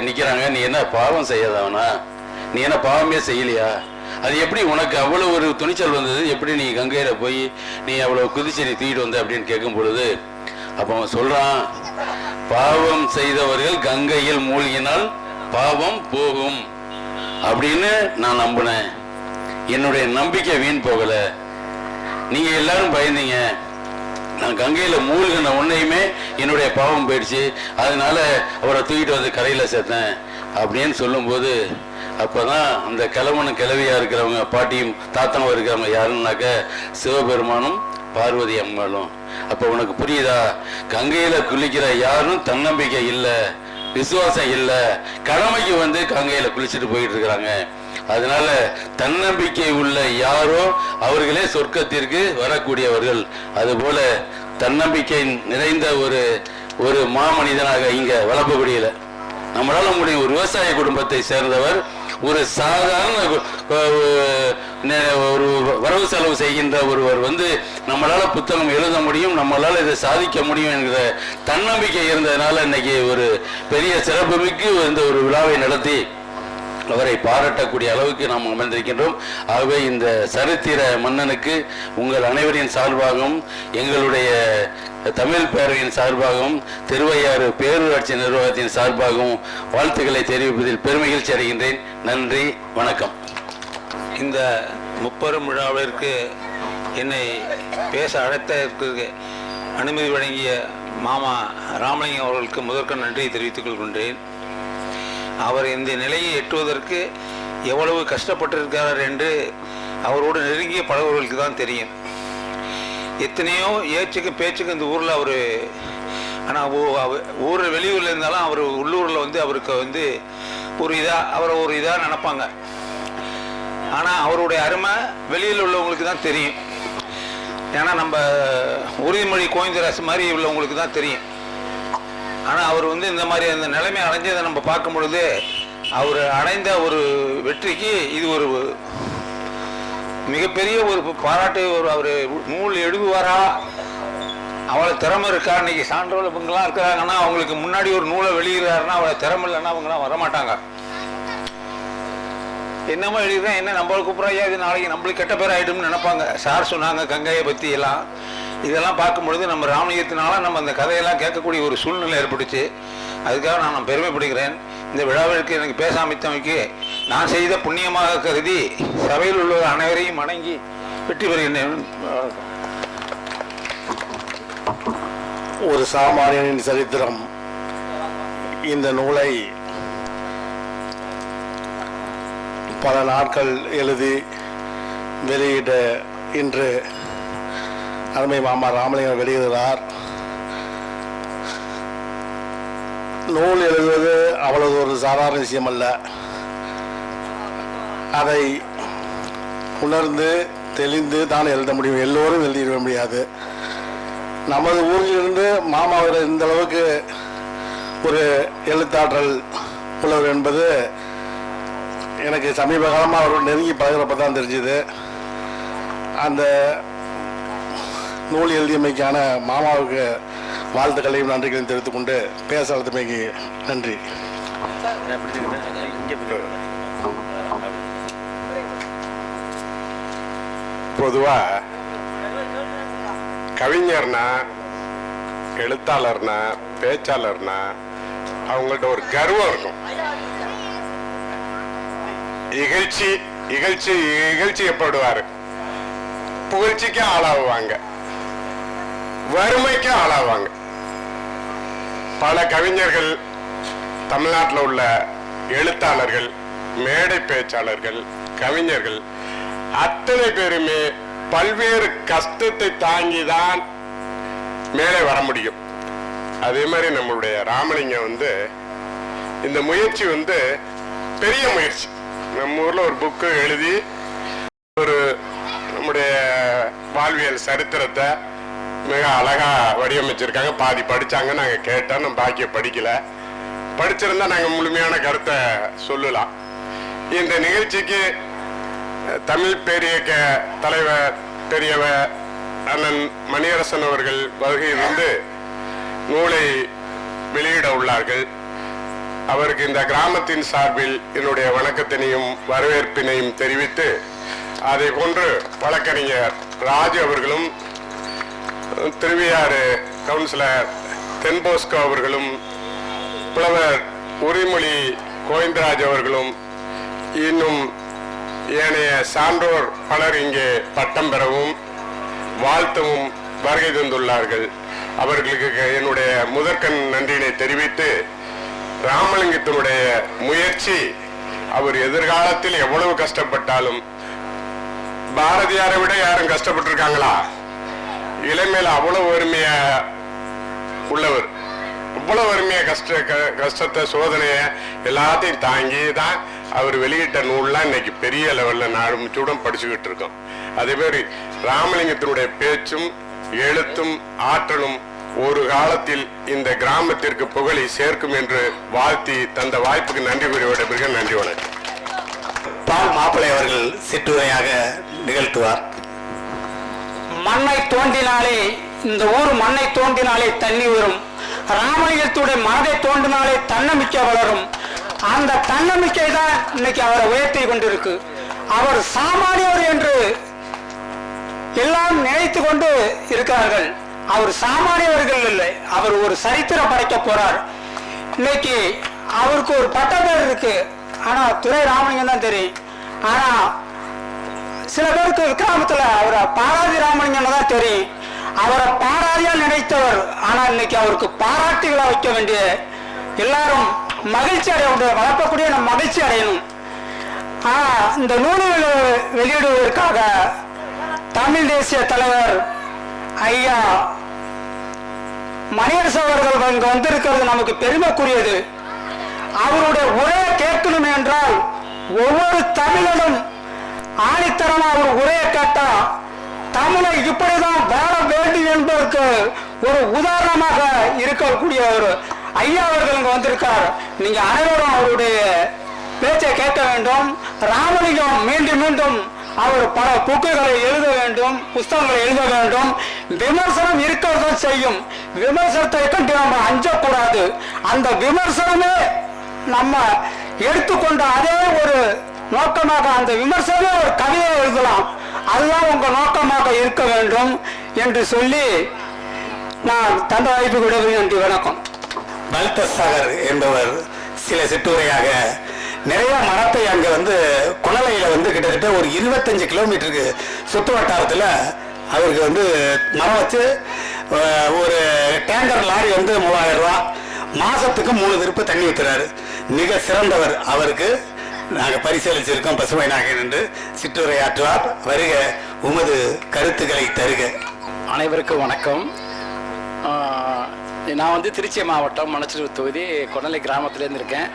நிற்கிறாங்க, நீ என்ன பாவம் செய்யாதவனா, நீ என்ன பாவமே செய்யலையா, அது எப்படி உனக்கு அவ்வளோ ஒரு துணிச்சல் வந்தது, எப்படி நீ கங்கையில் போய் நீ அவ்வளோ குதிச்சு நீ தூக்கிட்டு வந்த அப்படின்னு கேட்கும் பொழுது அப்போ அவன் சொல்கிறான், பாவம் செய்தவர்கள் கங்கையில் மூழ்கினால் பாவம் போகும் அப்படின்னு நான் நம்பினேன். என்னுடைய நம்பிக்கை வீண் போகலை. நீங்கள் எல்லாரும் பயந்தீங்க, நான் கங்கையில் மூழ்கின உன்னையுமே என்னுடைய பாவம் போயிடுச்சு, அதனால அவரை தூக்கிட்டு வந்து கரையில் சேர்த்தேன் அப்படின்னு சொல்லும்போது அப்போதான் அந்த கிழவனும் கிழவியாக இருக்கிறவங்க, பாட்டியும் தாத்தனும் இருக்கிறவங்க யாருன்னாக்க சிவபெருமானும் பார்வதி அம்மாளும். அப்போ உனக்கு புரியுதா, கங்கையில் குளிக்கிற யாரும் தன்னம்பிக்கை இல்லை, விசுவாசம் இல்லை, கடமைக்கு வந்து கங்கையில் குளிச்சுட்டு போயிட்டு இருக்கிறாங்க. அதனால தன்னம்பிக்கை உள்ள யாரோ அவர்களே சொர்க்கத்திற்கு வரக்கூடியவர்கள். அதுபோல தன்னம்பிக்கை நிறைந்த ஒரு மாமனிதனாக இங்க வளர்ப்பகுடியில நம்மளால முடியும். ஒரு விவசாய குடும்பத்தை சேர்ந்தவர், ஒரு சாதாரண ஒரு வரவு செலவு செய்கின்ற ஒருவர் வந்து நம்மளால புத்தகம் எழுத முடியும், நம்மளால இதை சாதிக்க முடியும் என்கிற தன்னம்பிக்கை இருந்ததுனால இன்னைக்கு ஒரு பெரிய சிறப்புமிக்கு இந்த ஒரு விழாவை நடத்தி அவரை பாராட்டக்கூடிய அளவுக்கு நாம் அமர்ந்திருக்கின்றோம். ஆகவே இந்த சரித்திர மன்னனுக்கு உங்கள் அனைவரின் சார்பாகவும் எங்களுடைய தமிழ் பேரவையின் சார்பாகவும் திருவையாறு பேரூராட்சி நிர்வாகத்தின் சார்பாகவும் வாழ்த்துக்களை தெரிவிப்பதில் பெருமகிழ்ச்சி அடைகின்றேன். நன்றி, வணக்கம். இந்த முப்பெரும் விழாவிற்கு என்னை பேச அழைத்ததற்கு அனுமதி வழங்கிய மாமா ராமலிங்கம் அவர்களுக்கு முதற்க நன்றியை தெரிவித்துக் கொள்கின்றேன். அவர் இந்த நிலையை எட்டுவதற்கு எவ்வளவு கஷ்டப்பட்டிருக்கிறார் என்று அவரோடு நெருங்கிய பழகுவர்களுக்கு தான் தெரியும். எத்தனையோ ஏச்சுக்கும் பேச்சுக்கும் இந்த ஊரில் அவர், ஆனால் ஊர் வெளியூரில் இருந்தாலும் அவர் உள்ளூரில் வந்து அவருக்கு வந்து அவரை ஒரு இதாக நினைப்பாங்க. ஆனால் அவருடைய அருமை வெளியில் உள்ளவங்களுக்கு தான் தெரியும். ஏன்னா நம்ம உறுதிமொழி கோவிந்தராசு மாதிரி உள்ளவங்களுக்கு தான் தெரியும். ஆனால் அவர் வந்து இந்த மாதிரி அந்த நிலைமை அடைஞ்சதை நம்ம பார்க்கும் பொழுது அவர் அடைந்த ஒரு வெற்றிக்கு இது ஒரு மிகப்பெரிய ஒரு பாராட்டு. அவர் நூல் எழுதுவாரா, அவளை திறமை இருக்கா, இன்னைக்கு சான்றோர் இவங்கெல்லாம் இருக்கிறாங்கன்னா அவங்களுக்கு முன்னாடி ஒரு நூலை வெளியிடுறாருன்னா அவளை திறமை இல்லைன்னா அவங்களாம் வரமாட்டாங்க. என்னமோ எழுதுறேன், என்ன நம்மளை கூப்பிட்றாயா, இது நாளைக்கு நம்மளுக்கு கெட்ட பேர் ஆகிடும்னு நினைப்பாங்க. சார் சொன்னாங்க கங்கையை பற்றி எல்லாம். இதெல்லாம் பார்க்கும்பொழுது நம்ம ராமலிங்கத்தினால நம்ம அந்த கதையெல்லாம் கேட்கக்கூடிய ஒரு சூழ்நிலை ஏற்பட்டுச்சு. அதுக்காக நான் பெருமைப்படுகிறேன். இந்த விழாவிற்கு எனக்கு பேச அமைத்தமைக்கு நான் செய்த புண்ணியமாக கருதி சபையில் உள்ள அனைவரையும் வணங்கி வெற்றி பெறுகின்றேன். ஒரு சாமானியனின் சரித்திரம் இந்த நூலை பல நாட்கள் எழுதி வெளியிட இன்று அருமை மாமா ராமலிங்கம் வெளியிடுகிறார். நூல் எழுதுவது அவ்வளவு ஒரு சாதாரண விஷயம் அல்ல. அதை உணர்ந்து தெளிந்து தான் எழுத முடியும். எல்லோரும் எழுதிட முடியாது. நமது ஊரிலிருந்து மாமாவில் இந்த அளவுக்கு ஒரு எழுத்தாற்றல் உள்ளவர் என்பது எனக்கு சமீப காலமாக அவரோட நெருங்கி பழகிறப்ப தான் தெரிஞ்சுது. அந்த நூல் எழுதியமைக்கான மாமாவுக்கு வாழ்த்துக்களையும் நன்றிகளையும் தெரிவித்துக் கொண்டு பேச அழைத்தமைக்கு நன்றி. பொதுவாக கவிஞர்னா, எழுத்தாளர்னா, பேச்சாளர்னா அவங்கள்ட்ட ஒரு கர்வம் இருக்கும். இகழ்ச்சியப்படுவார், புகழ்ச்சிக்கு ஆளாகுவாங்க, வறுமைக்கு ஆளாவாங்க. பல கவிஞர்கள், தமிழ்நாட்டில் உள்ள எழுத்தாளர்கள், மேடை பேச்சாளர்கள், கவிஞர்கள் அத்தனை பேருமே பல்வேறு கஷ்டத்தை தாங்கிதான் மேலே வர முடியும். அதே மாதிரி நம்மளுடைய ராமலிங்கம் வந்து இந்த முயற்சி வந்து பெரிய முயற்சி. நம்ம ஊர்ல ஒரு புக்கு எழுதி ஒரு நம்முடைய வாழ்வியல் சரித்திரத்தை மிக அழகா வடிவமைச்சிருக்காங்க. பாதி படிச்சாங்க, நாங்க கேட்டோம், நம்ம பாக்கிய படிக்கல. படிச்சிருந்தா நாங்க முழுமையான கருத்தை சொல்லலாம். இந்த நிகழ்ச்சிக்கு தமிழ் பேரியக்க தலைவர் பெரியவர் அண்ணன் மணியரசன் அவர்கள் வருகையிலிருந்து நூலை வெளியிட உள்ளார்கள். அவருக்கு இந்த கிராமத்தின் சார்பில் என்னுடைய வணக்கத்தினையும் வரவேற்பினையும் தெரிவித்து, அதை போன்று வழக்கறிஞர் ராஜு அவர்களும் திருவியாறு கவுன்சிலர் தென்போஸ்கோ அவர்களும் புலவர் உரிமொழி கோவிந்தராஜ் அவர்களும் இன்னும் ஏனைய சான்றோர் பலர் இங்கே பட்டம் பெறவும் வாழ்த்தவும் வருகை தந்துள்ளார்கள். அவர்களுக்கு என்னுடைய முதற்கண் நன்றியினை தெரிவித்து, ராமலிங்கத்தினுடைய முயற்சி, அவர் எதிர்காலத்தில் எவ்வளவு கஷ்டப்பட்டாலும், பாரதியாரை விட யாரும் கஷ்டப்பட்டிருக்காங்களா? இளமையில அவ்வளவு வறுமைய உள்ளவர், அவ்வளவு வறுமைய கஷ்டத்தை சோதனைய எல்லாத்தையும் தாங்கி தான் அவர் வெளியிட்ட நூல்லாம் இன்னைக்கு பெரிய லெவல்ல நாடு படிச்சுக்கிட்டு இருக்கோம். அதே மாதிரி ராமலிங்கத்தினுடைய பேச்சும் எழுத்தும் ஆற்றலும் ஒரு காலத்தில் இந்த கிராமத்திற்கு புகழை சேர்க்கும் என்று வாழ்த்தி தந்த வாய்ப்புக்கு நன்றி கூறி விடைபெறுகிறேன். நன்றி, வணக்கம். பால் மாப்பிள்ளை அவர்கள் சிற்றுரையாக நிகழ்த்துவார். மண்ணை தோண்டினாலே, இந்த ஊர் மண்ணை தோண்டினாலே தண்ணி வரும். ராமலிங்கத்துடைய மனதை தோண்டினாலே தன்னம்பிக்கை வளரும். அந்த தன்னம்பிக்கை தான் இன்னைக்கு அவரை உயர்த்தி கொண்டிருக்கு. அவர் சாமானியர் என்று எல்லாம் நினைத்து கொண்டு இருக்கிறார்கள். அவர் சாமானியவர்கள் இல்லை, அவர் ஒரு சரித்திரம் படைக்க போறார். இன்னைக்கு அவருக்கு ஒரு பட்டப்பேர் இருக்கு, ஆனா துரை ராமலிங்கம் தான் தெரியும். ஆனா சில பேருக்கு கிராமத்துல அவரை பாராதி ராமலிங்கம் தான் தெரியும். அவரை பாராதியா நினைத்தவர், ஆனா இன்னைக்கு அவருக்கு பாராட்டுகளை வைக்க வேண்டிய எல்லாரும் மகிழ்ச்சி அடைய, வளர்க்கக்கூடிய நம்ம மகிழ்ச்சி அடையணும். இந்த நூல்களை வெளியிடுவதற்காக தமிழ் தேசிய தலைவர் ஐயா மணியரசன் அவர்கள் இங்க வந்திருக்கிறது நமக்கு பெருமைக்குரியது. அவருடைய உரையை கேட்கணும் என்றால் ஒவ்வொரு தமிழனும் ஆணித்தரமா அவர் உரையை கேட்டா தமிழை இப்படிதான் வாழ வேண்டும் என்பதற்கு ஒரு உதாரணமாக இருக்கக்கூடிய ஒரு ஐயா அவர்கள் இங்க வந்திருக்கார். நீங்க அனைவரும் அவருடைய பேச்சை கேட்க வேண்டும். ராமலிங்கம் மீண்டும் மீண்டும் அவர் பல புக்குகளை எழுத வேண்டும், புஸ்தகங்களை எழுத வேண்டும். விமர்சனம் இருக்கிறதும் செய்யும். விமர்சனத்தை கண்டு நம்ம அஞ்சக்கூடாது. அந்த விமர்சனமே நம்ம எடுத்துக்கொண்ட அதே ஒரு நோக்கமாக அந்த விமர்சனமே ஒரு கவிதை எழுதலாம். அதுதான் உங்க நோக்கமாக இருக்க வேண்டும் என்று சொல்லி நான் தந்த வாய்ப்பு விடுவது. நன்றி, வணக்கம். பல்தசாகர் என்பவர் சில சிற்றுரையாக நிறைய மரத்தை அங்க குணலையில கிட்டத்தட்ட ஒரு 25 கிலோமீட்டருக்கு சுற்று வட்டாரத்தில் அவருக்கு மரம் வச்சு ஒரு டேங்கர் லாரி 3000 ரூபா, மாசத்துக்கு 3 திருப்பு தண்ணி ஊத்துறாரு. மிக சிறந்தவர். அவருக்கு நாங்கள் பரிசீலிச்சிருக்கோம். பசுமை நாயகன் என்று சிற்றுரையாற்றுவார். வருக, உமது கருத்துக்களை தருக. அனைவருக்கும் வணக்கம். நான் திருச்சி மாவட்டம் மணச்சூர் தொகுதி கொடலை கிராமத்திலேருந்து இருக்கேன்.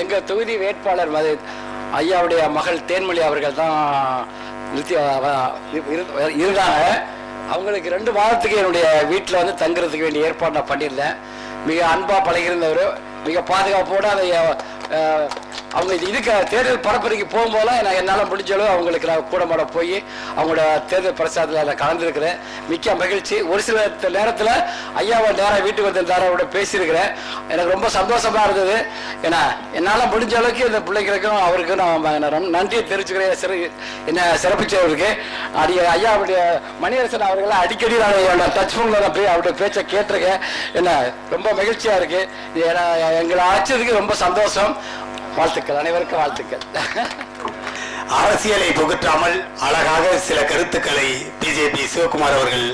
எங்கள் தொகுதி வேட்பாளர் ஐயாவுடைய மகள் தேன்மொழி அவர்கள் தான் இருந்தாங்க. அவங்களுக்கு 2 மாதத்துக்கு என்னுடைய வீட்டில் தங்குறதுக்கு வேண்டிய ஏற்பாடு நான் பண்ணியிருந்தேன். மிக அன்பாக பழகியிருந்தவர், மிக பாதுகாப்போடு அதை அவங்க இதுக்கு தேர்தல் பரப்புரைக்கு போகும்போதெல்லாம் என்னால் முடிஞ்சளவு அவங்களுக்கு நான் கூட மாட போய் அவங்களோட தேர்தல் பிரச்சாரத்தில் நான் கலந்துருக்கிறேன். மிக்க மகிழ்ச்சி. ஒரு சில நேரத்தில் ஐயாவை நேராக வீட்டுக்கு வந்திருந்தார அவரோட பேசியிருக்கிறேன். எனக்கு ரொம்ப சந்தோஷமாக இருந்தது. ஏன்னா என்னால் முடிஞ்ச அளவுக்கு இந்த பிள்ளைங்களுக்கும் அவருக்கும் நான் நன்றியை தெரிவிச்சுக்கிறேன். என்ன சிறப்பிச்சவருக்கு ஐயாவுடைய மணியரசன் அவர்களை அடிக்கடி நான் டச் ஃபோனில் நான் போய் அவருடைய பேச்சை கேட்டிருக்கேன். என்ன ரொம்ப மகிழ்ச்சியாக இருக்கு. ஏன்னா எங்களை அழைச்சதுக்கு ரொம்ப சந்தோஷம். வாழ்த்துக்கள், அனைவருக்கும் வாழ்த்துக்கள். அரசியலை புகற்றாமல் அழகாக சில கருத்துக்களை பிஜேபி சிவகுமார் அவர்கள்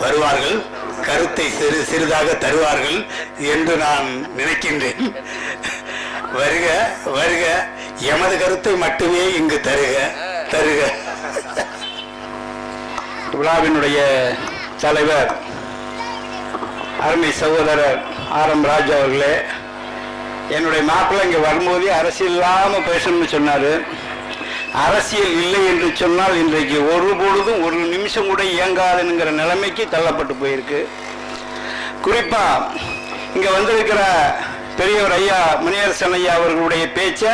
வருவார்கள், கருத்தை சிறிதாக தருவார்கள் என்று நான் நினைக்கின்றேன். வருக வருக, எமது கருத்தை மட்டுமே இங்கு தருக. விழாவினுடைய தலைவர் அருமை சகோதரர் ஆர்.எம். ராஜு அவர்களே, என்னுடைய மாப்பிள்ளை இங்கே வரும்போதே அரசியல் இல்லாமல் பேசணும்னு சொன்னார். அரசியல் இல்லை என்று சொன்னால் இன்றைக்கு ஒரு பொழுதும் ஒரு நிமிஷம் கூட இயங்காதுங்கிற நிலைமைக்கு தள்ளப்பட்டு போயிருக்கு. குறிப்பா இங்க வந்திருக்கிற பெரியவர் ஐயா முனியரசன் ஐயா அவர்களுடைய பேச்சை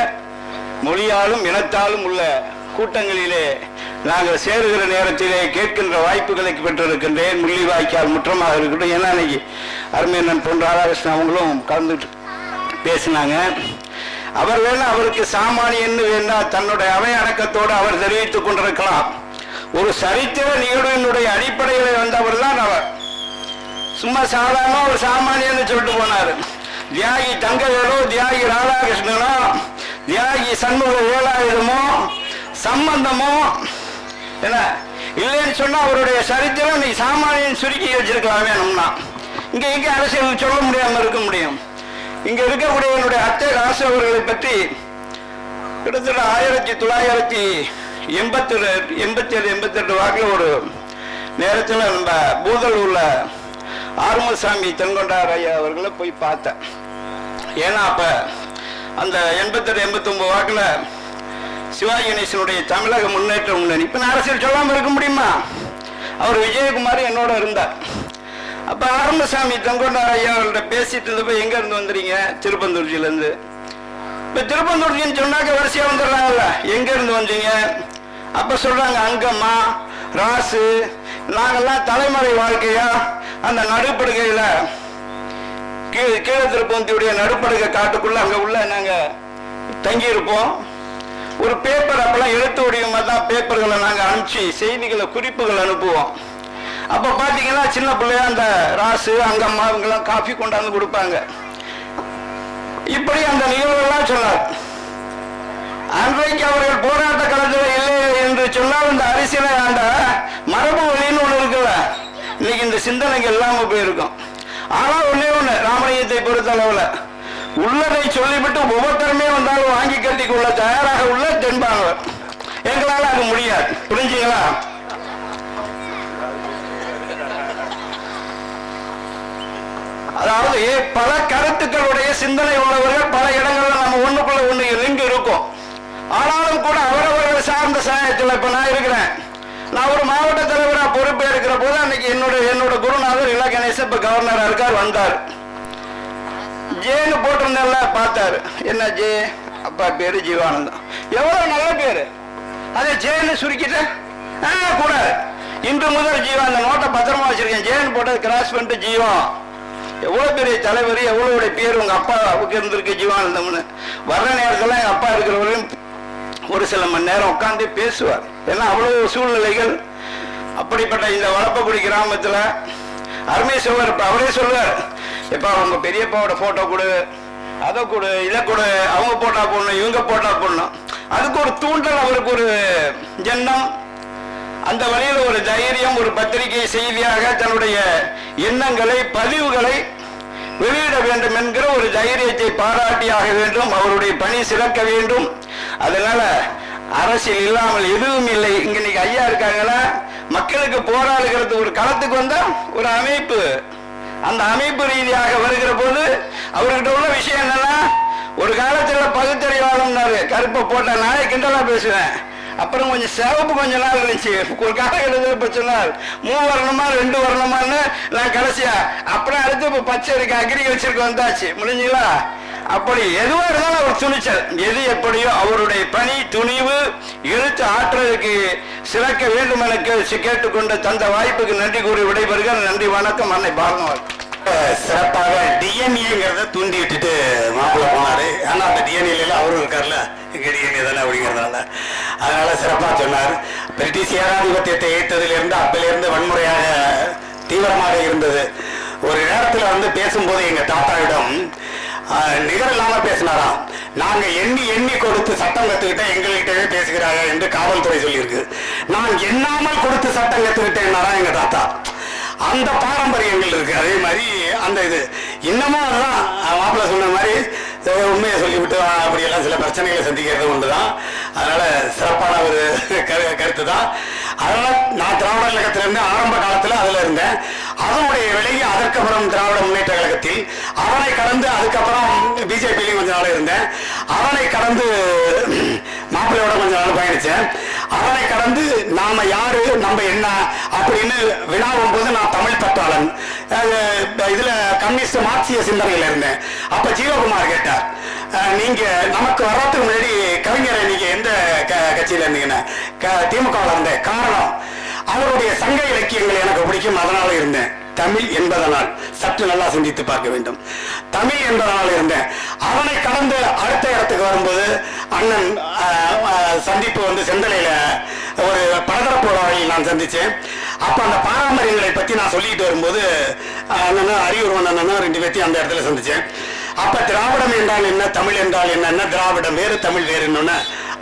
மொழியாலும் இனத்தாலும் உள்ள கூட்டங்களிலே நாங்கள் சேருகிற நேரத்திலே கேட்கின்ற வாய்ப்புகளை பெற்றிருக்கின்றேன். முள்ளிவாய்க்கால் முற்றமாக இருக்கட்டும். ஏன்னா இன்னைக்கு அருமையண்ணன் பொன் ராதாகிருஷ்ணன் அவங்களும் கலந்துட்டு பேசினாங்க. அவர் வேணா அவருக்கு சாமானியன்னு வேணா தன்னுடைய அவை அடக்கத்தோடு அவர் தெரிவித்துக் கொண்டிருக்கலாம். ஒரு சரித்திர நிகழ்வினுடைய அடிப்படையில் வந்தவர் தான் அவர். சும்மா சாதாரண ஒரு சாமானியன்னு சொல்லிட்டு போனார். தியாகி தங்கவேலோ, தியாகி ராதாகிருஷ்ணனோ, தியாகி சண்முக வேலாயுதமோ சம்பந்தமோ என்ன இல்லைன்னு சொன்னா அவருடைய சரித்திரம் நீ சாமானியன் சுருக்கி வச்சிருக்கலாம் வேணும்னா. இங்க எங்க அரசியல் சொல்ல முடியாம இருக்க முடியும். இங்க இருக்கக்கூடிய என்னுடைய அத்தை ராசு அவர்களை பற்றி கிட்டத்தட்ட 1987-88 வாக்கில் ஒரு நேரத்தில் நம்ம பூதலூர்ல ஆறுமுகசாமி தென்கொண்டார் ஐயா அவர்களை போய் பார்த்தேன். ஏன்னா அப்ப அந்த 88-89 வாக்கில் சிவாஜி கணேசனுடைய தமிழக முன்னேற்ற முன்னணி. இப்ப நான் அரசியல் சொல்லாம இருக்க முடியுமா? அவர் விஜயகுமார் என்னோட இருந்தார். அப்ப ஆறுமுகசாமி தென்கொண்டார் ஐயா அவர்கள்ட்ட பேசிட்டு இருந்தப்ப எங்க இருந்து வந்துறீங்க? திருப்பந்தூர்ஜில இருந்து. இப்ப திருப்பந்தூர்ஜின்னு சொன்னாக்க வரிசையா வந்துடுறாங்கல்ல, எங்க இருந்து வந்தீங்க? அப்ப சொல்றாங்க அங்கம்மா ராசு நாங்கெல்லாம் தலைமுறை வாழ்க்கையா அந்த நடுப்படுகையில கீழே திருப்பந்தியுடைய நடுப்படுகை காட்டுக்குள்ள அங்க உள்ள நாங்க தங்கி இருப்போம். ஒரு பேப்பர் அப்பெல்லாம் எழுத்து வடிவமா தான் பேப்பர்களை நாங்க அனுப்பிச்சு செய்திகளை குறிப்புகள் அனுப்புவோம். அப்ப பாத்தீங்கன்னா சின்ன பிள்ளையா அந்த ராசு அங்கம்மா இவங்கெல்லாம் காஃபி கொண்டாந்து கொடுப்பாங்க. இப்படி அந்த நிகழ்வுகள்லாம் சொன்னார். அன்றைக்கு அவர்கள் போராட்ட களத்தில் இல்லை என்று சொன்னால் இந்த அரசியலை ஆண்ட மரபு வழின்னு ஒண்ணு இருக்குல்ல, இன்னைக்கு இந்த சிந்தனைகள் இல்லாம போயிருக்கும். ஆனா ஒண்ணே ஒண்ணு, ராமலிங்கத்தை பொறுத்த அளவுல உள்ளதை சொல்லிவிட்டு ஒவ்வொருத்தருமே வந்தாலும் வாங்கி கட்டி கொள்ள தயாராக உள்ள தென்பானவர். எங்களால அது முடியாது. புரிஞ்சுங்களா? அதாவது பல கருத்துக்களுடைய சிந்தனை உள்ளவர்கள் பல இடங்கள்ல நம்ம ஒண்ணுக்குள்ள ஒண்ணு லிங்க் இருக்கும். ஆனாலும் கூட அவரவர்கள் சார்ந்த சமயத்தில் இப்ப நான் இருக்கிறேன். நான் ஒரு மாவட்ட தலைவரா பொறுப்பே இருக்கிற போது அன்னைக்கு என்னோட குருநாதர் இல கணேசன் இப்ப கவர்னரா இருக்கார் வந்தார். ஜேன்னு போட்டிருந்தேன்ல பார்த்தாரு. என்ன ஜே? அப்பா பேரு ஜீவானந்தம். எவ்வளவு நல்ல பேரு. அதே ஜேன்னு சுருக்கிட்ட கூட இன்று முதல் ஜீவா அந்த நோட்டை பத்திரமா வச்சிருக்கேன். ஜேன்னு போட்டது கிராஸ் பண்ணிட்டு ஜீவம். எவ்வளவு பெரிய தலைவர், எவ்வளவு பேர் உங்க அப்பாவுக்கு இருந்திருக்கு ஜீவானந்தம்னு. வர்ற நேரத்துல எங்க அப்பா இருக்கிறவரையும் ஒரு சில மணி நேரம் உட்காந்து பேசுவார். ஏன்னா அவ்வளவு சூழ்நிலைகள். அப்படிப்பட்ட இந்த வளப்பக்குடி கிராமத்துல அருமை சொல்வார். இப்ப அவரே சொல்வார், இப்ப அவங்க பெரியப்பாவோட போட்டோ கொடு, அதை கொடு, இதை கொடு, அவங்க போட்டா போடணும், இவங்க போட்டா போடணும். அதுக்கு ஒரு தூண்டல், அவருக்கு ஒரு எண்ணம், அந்த வழியில் ஒரு தைரியம், ஒரு பத்திரிகை செய்தியாக தன்னுடைய எண்ணங்களை பதிவுகளை வெளியிட வேண்டும் என்கிற ஒரு தைரியத்தை பாராட்டியாக வேண்டும். அவருடைய பணி சிறக்க வேண்டும். அதனால அரசியல் இல்லாமல் எதுவும் இல்லை. இன்னைக்கு ஐயா இருக்காங்களா, மக்களுக்கு போராடுகிறது ஒரு களத்துக்கு வந்தா ஒரு அமைப்பு, அந்த அமைப்பு ரீதியாக வருகிற போது அவர்கிட்ட உள்ள விஷயம் என்னன்னா, ஒரு காலத்துல பகுத்தறிவாளம்னாரு, கருப்பை போட்ட நாளை கிண்டலா பேசுவேன். அப்புறம் கொஞ்சம் சிவப்பு கொஞ்ச நாள் இருந்துச்சு. ஒரு காலகட்டத்தில் இப்ப சொன்னார் 3 வரணுமா 2 வரணுமான்னு நான் கடைசியா அப்புறம் அடுத்து இப்ப பச்சை இருக்கு அக்ரிகல்ச்சருக்கு வந்தாச்சு. முடிஞ்சுங்களா? அப்படி எதுவா இருந்தாலும் அவர் துணிச்சல், எது எப்படியோ அவருடைய பணி துணிவு எழுத்து ஆற்றலுக்கு சிறக்க வேண்டும் என கேட்டுக்கொண்டு தந்த வாய்ப்புக்கு நன்றி கூறி விடைபெறுகிறேன். நன்றி, வணக்கம். அன்னை பாரதம். சிறப்பாக டிஎன்ஏங்கிறத தூண்டி விட்டுட்டு மாப்பிள்ள போனாரு. ஆனா அந்த டிஎன்ஏல அவரும் இருக்காருல்ல, இங்க டிஎன்ஏ தானே அப்படிங்கிறதுனால அதனால சிறப்பா சொன்னார். பிரிட்டிஷ் ஏகாதிபத்தியத்தை ஏற்றதிலிருந்து அப்பிலிருந்து வன்முறையாக தீவிரமாக இருந்தது. ஒரு நேரத்தில் பேசும்போது எங்க தாத்தாவிடம் நிகர் இல்லாம பேசினாராம். நாங்க எண்ணி எண்ணி கொடுத்து சட்டம் கத்துக்கிட்டேன், எங்ககிட்டவே பேசுகிறாங்க என்று காவல்துறை சொல்லியிருக்கு. நான் எண்ணாமல் கொடுத்து சட்டம் கத்துக்கிட்டேன்னாரா எங்க தாத்தா. அந்த பாரம்பரியங்கள் இருக்கு. அதே மாதிரி அந்த இது இன்னமும் அதுதான் மாப்பிள்ள சொன்ன மாதிரி உண்மையை சொல்லிவிட்டு அப்படியெல்லாம் சில பிரச்சனைகளை சந்திக்கிறது ஒன்றுதான். அதனால சிறப்பான ஒரு கருத்து தான். அதனால நான் திராவிட கழகத்திலிருந்து ஆரம்ப காலத்தில் அதுல இருந்தேன். அதனுடைய விலகி அதற்கப்புறம் திராவிட முன்னேற்ற கழகத்தில், அவனை கடந்து அதுக்கப்புறம் பிஜேபியிலையும் கொஞ்ச நாள் இருந்தேன். அவனை கடந்து மாப்பிள்ளையோட கொஞ்ச நாள் பயணிச்சேன். நினைச்சேன். அதனை கடந்து நாம யாரு, நம்ம என்ன அப்படின்னு வினாவும் போது நான் தமிழ் பற்றாளன், இதுல கம்யூனிஸ்ட் மார்க்சிய சிந்தனையில இருந்தேன். அப்ப ஜீவகுமார் கேட்டார், நீங்க நமக்கு வர்றதுக்கு முன்னாடி கவிஞரை நீங்க எந்த கட்சியில இருந்தீங்கன்னா திமுகவில் இருந்தேன். காரணம், அவருடைய சங்க இலக்கியங்கள் எனக்கு பிடிக்கும், அதனால இருந்தேன். தமிழ் என்பதனால் சற்று நல்லா சிந்தித்து பார்க்க வேண்டும். தமிழ் என்பதனால் இருந்தேன். அவனை கடந்து அடுத்த இடத்துக்கு வரும்போது அண்ணன் சந்திப்பு வந்து செந்தலையில ஒரு பலதரப்பு விழாவில் நான் சந்திச்சேன். அப்ப அந்த பாரம்பரியங்களை பத்தி நான் சொல்லிட்டு வரும்போது அண்ணனும் அரியூர் அண்ணனும் 2 பேர்த்தையும் அந்த இடத்துல சந்திச்சேன். அப்ப திராவிடம் என்றால் என்ன, தமிழ் என்றால் என்ன, திராவிடம் வேறு தமிழ் வேறு என்னன்னு,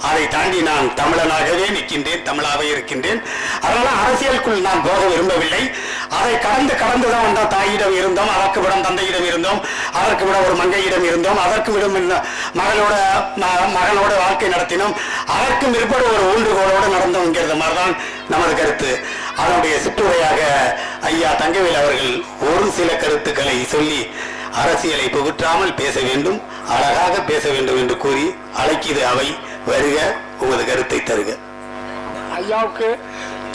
அதை தாண்டி நான் தமிழனாகவே நிற்கின்றேன், தமிழாகவே இருக்கின்றேன். அதனால அரசியலுக்குள் நான் போக விரும்பவில்லை. அதை கடந்துதான் வந்த தாயிடம் இருந்தோம், அதற்கு விடம் தந்தையிடம் இருந்தோம், அதற்கு விட ஒரு மங்கையிடம் இருந்தோம், அதற்கு விடம் மகனோட வாழ்க்கை நடத்தினோம், அதற்கு பிற்பாடு ஒரு ஊன்றுகோளோடு நடந்தோம்ங்கிறது மாதிரிதான் நமது கருத்து. அதனுடைய சிற்றுரையாக ஐயா தங்கவேல் அவர்கள் ஒரு சில கருத்துக்களை சொல்லி அரசியலை புகுற்றாமல் பேச வேண்டும், அழகாக பேச வேண்டும் என்று கூறி அழைக்கிது அவை. வருக, உமது கருத்தை தருக. ஐயாவுக்கு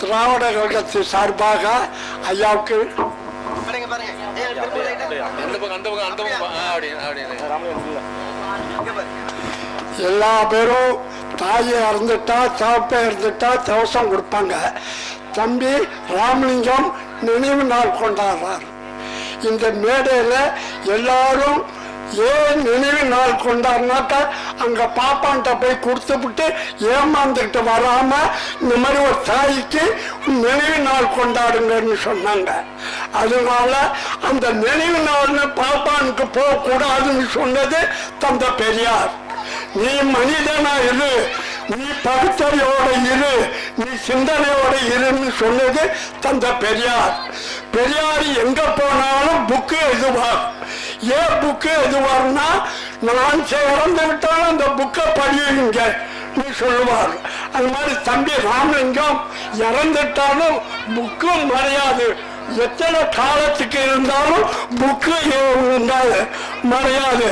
திராவிட கழகத்து சார்பாக ஐயாவுக்கு எல்லா பேரும் தாயை இறந்துட்டா தவப்பை இறந்துட்டா தவசம் கொடுப்பாங்க. தம்பி ராமலிங்கம் நினைவு நாள் கொண்டாடுறார். இந்த மேடையில் எல்லாரும் ஏன் நினைவு நாள் கொண்டாடினாக்கா அங்க பாப்பான்ட்ட போய் கொடுத்துவிட்டு ஏமாந்துக்கிட்டு வராம இந்த மாதிரி ஒரு தாய்க்கு நினைவு நாள் கொண்டாடுங்கன்னு சொன்னாங்க. அதனால அந்த நினைவு நாள்னு பாப்பானுக்கு போக கூடாதுன்னு சொன்னது தந்தை பெரியார். நீ மனிதனா இரு, நீ பகுத்தறியோட இரு, நீ சிந்தனையோட இருன்னு சொன்னது தந்தை பெரியார். பெரியார் எங்க போனாலும் புக்கு எழுதுவார். ஏன் புக்கு எழுதுவார்னா, நான் இறந்து விட்டாலும் அந்த புக்கை படியுங்க நீ சொல்லுவார். அது மாதிரி தம்பி ராமலிங்கம் இறந்துட்டாலும் புக்கும் மறையாது. எத்தனை காலத்துக்கு இருந்தாலும் புக்கு மறையாது.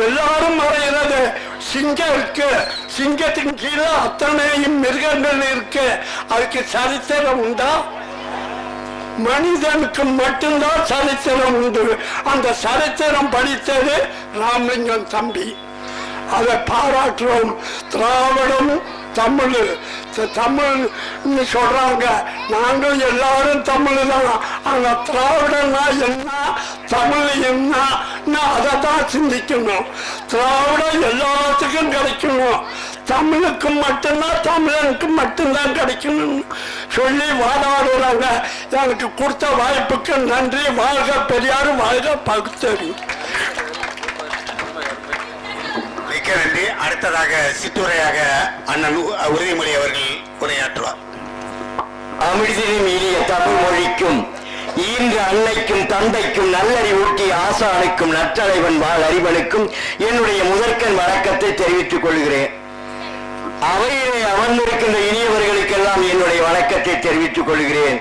எல்லாரும் மறைகிறது. சிங்கம் இருக்கு, சிங்கத்தின் கீழே அத்தனையும் மிருகங்கள் இருக்கு. அதுக்கு சரித்திரம் உண்டா? மனிதனுக்கு மட்டும்தான் சரித்திரம் உண்டு. அந்த சரித்திரம் படித்தது ராமலிங்கம் தம்பி. அதை பாராட்டுறோம். திராவிடம் தமிழ் தமிழ்னு சொல்றாங்க. நாங்கள் எல்லாரும் தமிழ் தான். ஆனா திராவிடம்னா என்ன, தமிழ் என்ன, அதை தான் சிந்திக்கணும். திராவிடம் எல்லாத்துக்கும் கிடைக்கணும், தமிழுக்கு மட்டும்தான், தமிழனுக்கு மட்டும்தான் கிடைக்கணும் சொல்லி வாதாடுறாங்க. எனக்கு கொடுத்த வாய்ப்புக்கு நன்றி. வாழ்க பெரியார், வாழ்க பகுத்தறிவு. மிக்க நன்றி. அடுத்ததாக சிற்றுரையாக அண்ணன் உறுதிமொழி அவர்கள் உரையாற்றுவார். அமிழ்திலும் இனிய தமிழ் மொழிக்கும் ஈன்ற அன்னைக்கும் தந்தைக்கும் நல்லறிவூட்டி ஆசானுக்கும் நற்றலைவன் வாழ் அறிவனுக்கும் என்னுடைய முதற்கண் வணக்கத்தை தெரிவித்துக் கொள்கிறேன். அவையிலே அமர்ந்திருக்கின்ற இனியவர்களுக்கெல்லாம் என்னுடைய வணக்கத்தை தெரிவித்துக் கொள்கிறேன்.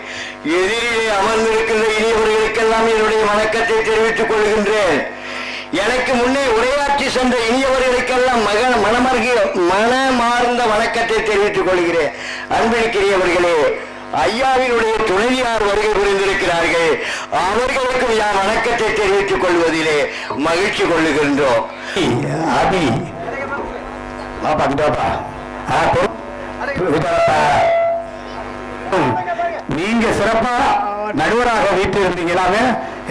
எதிரிலே அமர்ந்திருக்கின்ற இனியவர்களுக்கெல்லாம் என்னுடைய வணக்கத்தை தெரிவித்துக் கொள்கின்றேன். எனக்கு முன்னே உரையாற்றி சென்ற இனியவர்களுக்கெல்லாம் மனமார்ந்த வணக்கத்தை தெரிவித்துக் கொள்கிறேன். அன்பிற்குரியவர்களே, ஐயாவினுடைய துணைவியார் வருகை புரிந்திருக்கிறார்கள். அவர்களுக்கும் யார் வணக்கத்தை தெரிவித்துக் கொள்வதிலே மகிழ்ச்சி கொள்ளுகின்றோம். நீங்க சிறப்பா நடுவராக வீட்டு இருந்தீங்களாவே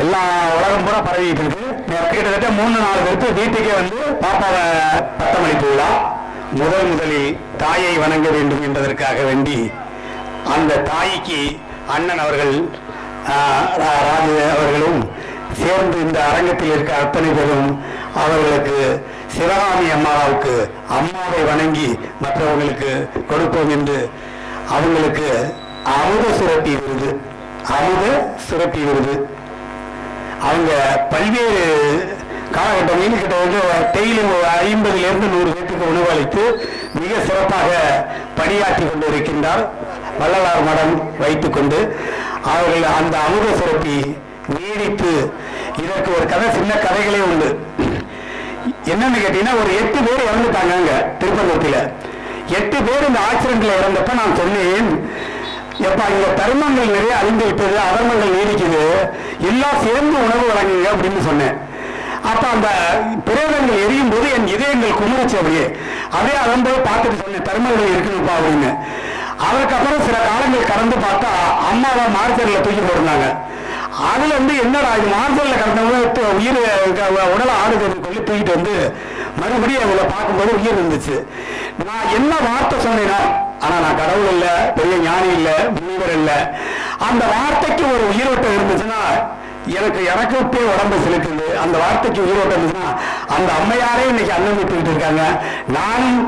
எல்லா உலகம் பூரா பரவிட்டு இருக்கு. கிட்டத்தட்ட 3-4 பேருக்கு வீட்டுக்கே வந்து பாப்பாவை பட்டமளிப்பு விழா. முதலில் தாயை வணங்க வேண்டும் என்பதற்காக வேண்டி அந்த தாய்க்கு அண்ணன் அவர்கள் ராஜு அவர்களும் சேர்ந்து இந்த அரங்கத்தில் இருக்க அத்தனை பேரும் அவர்களுக்கு சிவகாமி அம்மாவுக்கு அம்மாவை வணங்கி மற்றவர்களுக்கு கொடுப்போம் என்று அவங்களுக்கு அமுத சுரப்பி விருது அவங்க பல்வேறு காலகட்டங்களில் கிட்டத்தட்ட டெய்லி 50 to 100 பேருக்கு உணவு அளித்து மிக சிறப்பாக பணியாற்றி கொண்டு இருக்கின்றார். வள்ளலார் மடம் வைத்துக் கொண்டு அவர்கள் அந்த அமுத சுரப்பி நீடித்து, இதற்கு ஒரு சின்ன கதைகளே உண்டு. என்னன்னு கேட்டீங்கன்னா, ஒரு 8 பேர் இறந்துட்டாங்க திருப்பந்தத்தில். 8 பேர் இந்த ஆக்சிடென்ட்ல இறந்தப்ப நான் சொன்னேன், எப்பா இங்க தர்மங்கள் நிறைய அழிந்து விட்டது, அதர்மங்கள் நீடிக்குது, எல்லாம் சேர்ந்து உணவு வழங்குங்க அப்படின்னு சொன்னேன். அப்ப அந்த பிரேதங்கள் எரியும் போது என் இதயங்கள் குமுறிச்சு. அப்படியே அதன்போது பார்த்துட்டு சொன்னேன், தர்மங்கள் இருக்கணும்ப்பா அப்படின்னு. அதுக்கப்புறம் சில காலங்கள் கடந்து பார்த்தா அம்மாவை மார்ச்சரில் தூக்கி போட்டிருந்தாங்க. அதுல இருந்து என்னடா இது மார்ச்சரில் கடந்தவங்க உயிர் உடலை ஆடுகிறதுன்னு சொல்லி தூக்கிட்டு வந்து மறுபடியும் அதுல பார்க்கும்போது உயிர் இருந்துச்சு. நான் என்ன வார்த்தை சொன்னேனோ, ஆனா நான் கடவுள் இல்லை, பெரிய ஞானி இல்லை, முனிவர் இல்லை, அந்த வார்த்தைக்கு ஒரு உயிரோட்டம் இருந்துச்சுன்னா எனக்கு விட்டே உடம்பு சிலுக்குது. அந்த வார்த்தைக்கு உயிரோட்டம் இருந்துச்சுன்னா அந்த அம்மையாரே இன்னைக்கு அன்னம் விட்டுக்கிட்டு இருக்காங்க. நானும்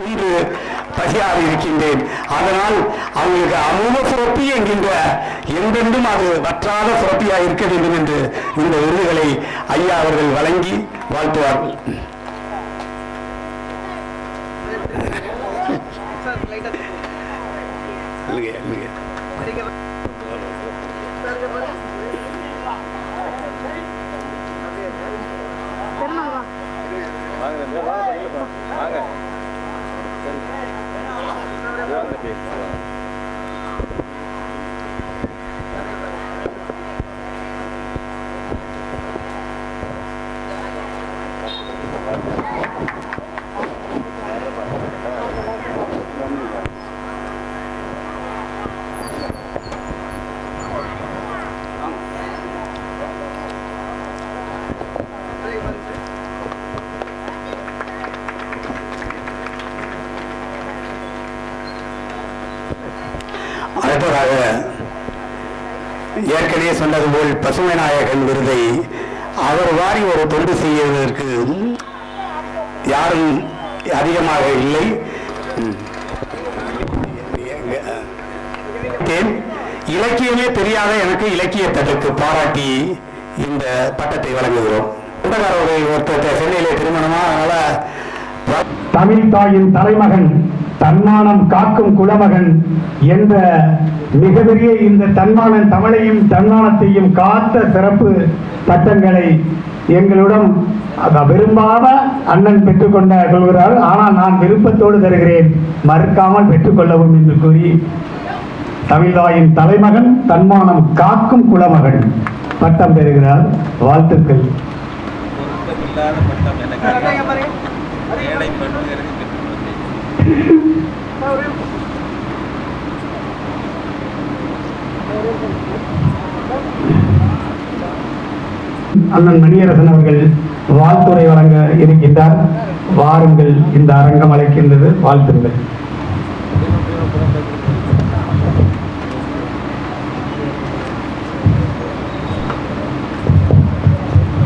உயிர் பசியாக இருக்கின்றேன். அதனால் அவங்களுக்கு அமுத சுரப்பி என்கின்ற என்றென்றும் அது வற்றாத சுரப்பியாக இருக்க வேண்டும் என்று இந்த விருதுகளை ஐயா அவர்கள் வழங்கி வாழ்த்துவார்கள். அடுத்ததாக ஏற்கனவே சொன்னது போல் பசுமை நாயகன் விருதை அவர் வாரி ஒரு தொண்டு செய்வதற்கு யாரும் அதிகமாக இல்லை. இலக்கியமே தெரியாத எனக்கு இலக்கிய தட்டுக்கு பாராட்டி இந்த பட்டத்தை வழங்குகிறோம். ஒருத்தர் சென்னையிலே திருமணமா, அதனால தமிழ் தாயின் தலைமகன், தன்மானம் காக்கும் குலமகன் என்ற மிகப்பெரிய இந்த தன்மானன் தமிழையும் தன்மானத்தையும் காத்த சிறப்பு பட்டங்களை எங்களுடன் விரும்பாம அண்ணன் கொள்கிறார். ஆனால் நான் விருப்பத்தோடு தருகிறேன், மறுக்காமல் பெற்றுக்கொள்ளவும் என்று கூறி தமிழ்தாயின் தலைமகன், தன்மானம் காக்கும் குலமகன் பட்டம் பெறுகிறார். வாழ்த்துக்கள். அண்ணன் மணியரசன் அவர்கள் வாழ்த்துரை வழங்க இருக்கின்றார். வாருங்கள், இந்த அரங்கம் அழைக்கின்றது. வாழ்த்துங்கள்.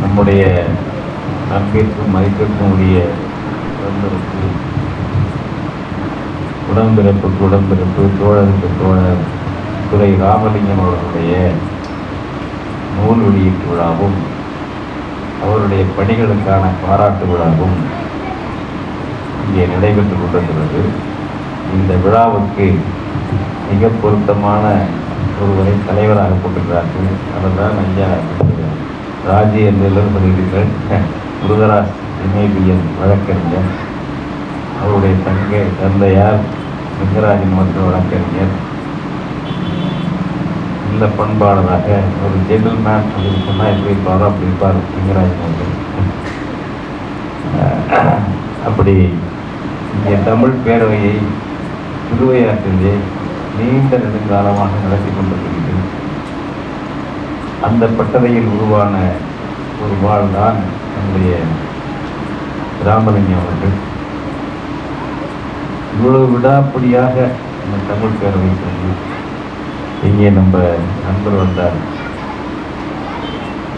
நம்முடைய அன்பிற்கும் மதிப்பிற்கும் உரிய உடன்பிறப்புக்கு உடன்பிறப்பு, தோழருக்கு தோழர் துரை ராமலிங்கம் அவர்களுடைய நூல் வெளியீட்டு விழாவும் அவருடைய பணிகளுக்கான பாராட்டு விழாவும் இங்கே நடைபெற்றுக் கொண்டிருக்கிறது. இந்த விழாவுக்கு மிக பொருத்தமான ஒருவரை தலைவராக போட்டிருக்கிறார்கள். அதனால் ஐயா ராஜி என்றெல்லாம் சொல்கிறீர்கள். முருகராஜ் இமேபியன் வழக்கறிஞர், அவருடைய தந்தையார் லிங்கராஜன் மற்றும் வழக்கறிஞர், நல்ல பண்பாளராக ஒரு ஜென்டில்மேன் அப்படின்னு சொன்னால் எப்படி இருப்பாரோ அப்படி இருப்பார் லிங்கராஜன் அவர்கள். அப்படி இங்கே தமிழ் பேரவையை திருவையாற்றிலே நீண்ட நெடுங்காலமாக நடத்தி கொண்டிருக்கிறது. அந்த பட்டறையில் உருவான ஒரு வாழ்தான் நம்முடைய ராமலிங்கம் அவர்கள். இவ்வளவு விடாப்படியாக இந்த தமிழ் பேரவை செஞ்சு இங்கே நம்ம நண்பர் வந்தார்,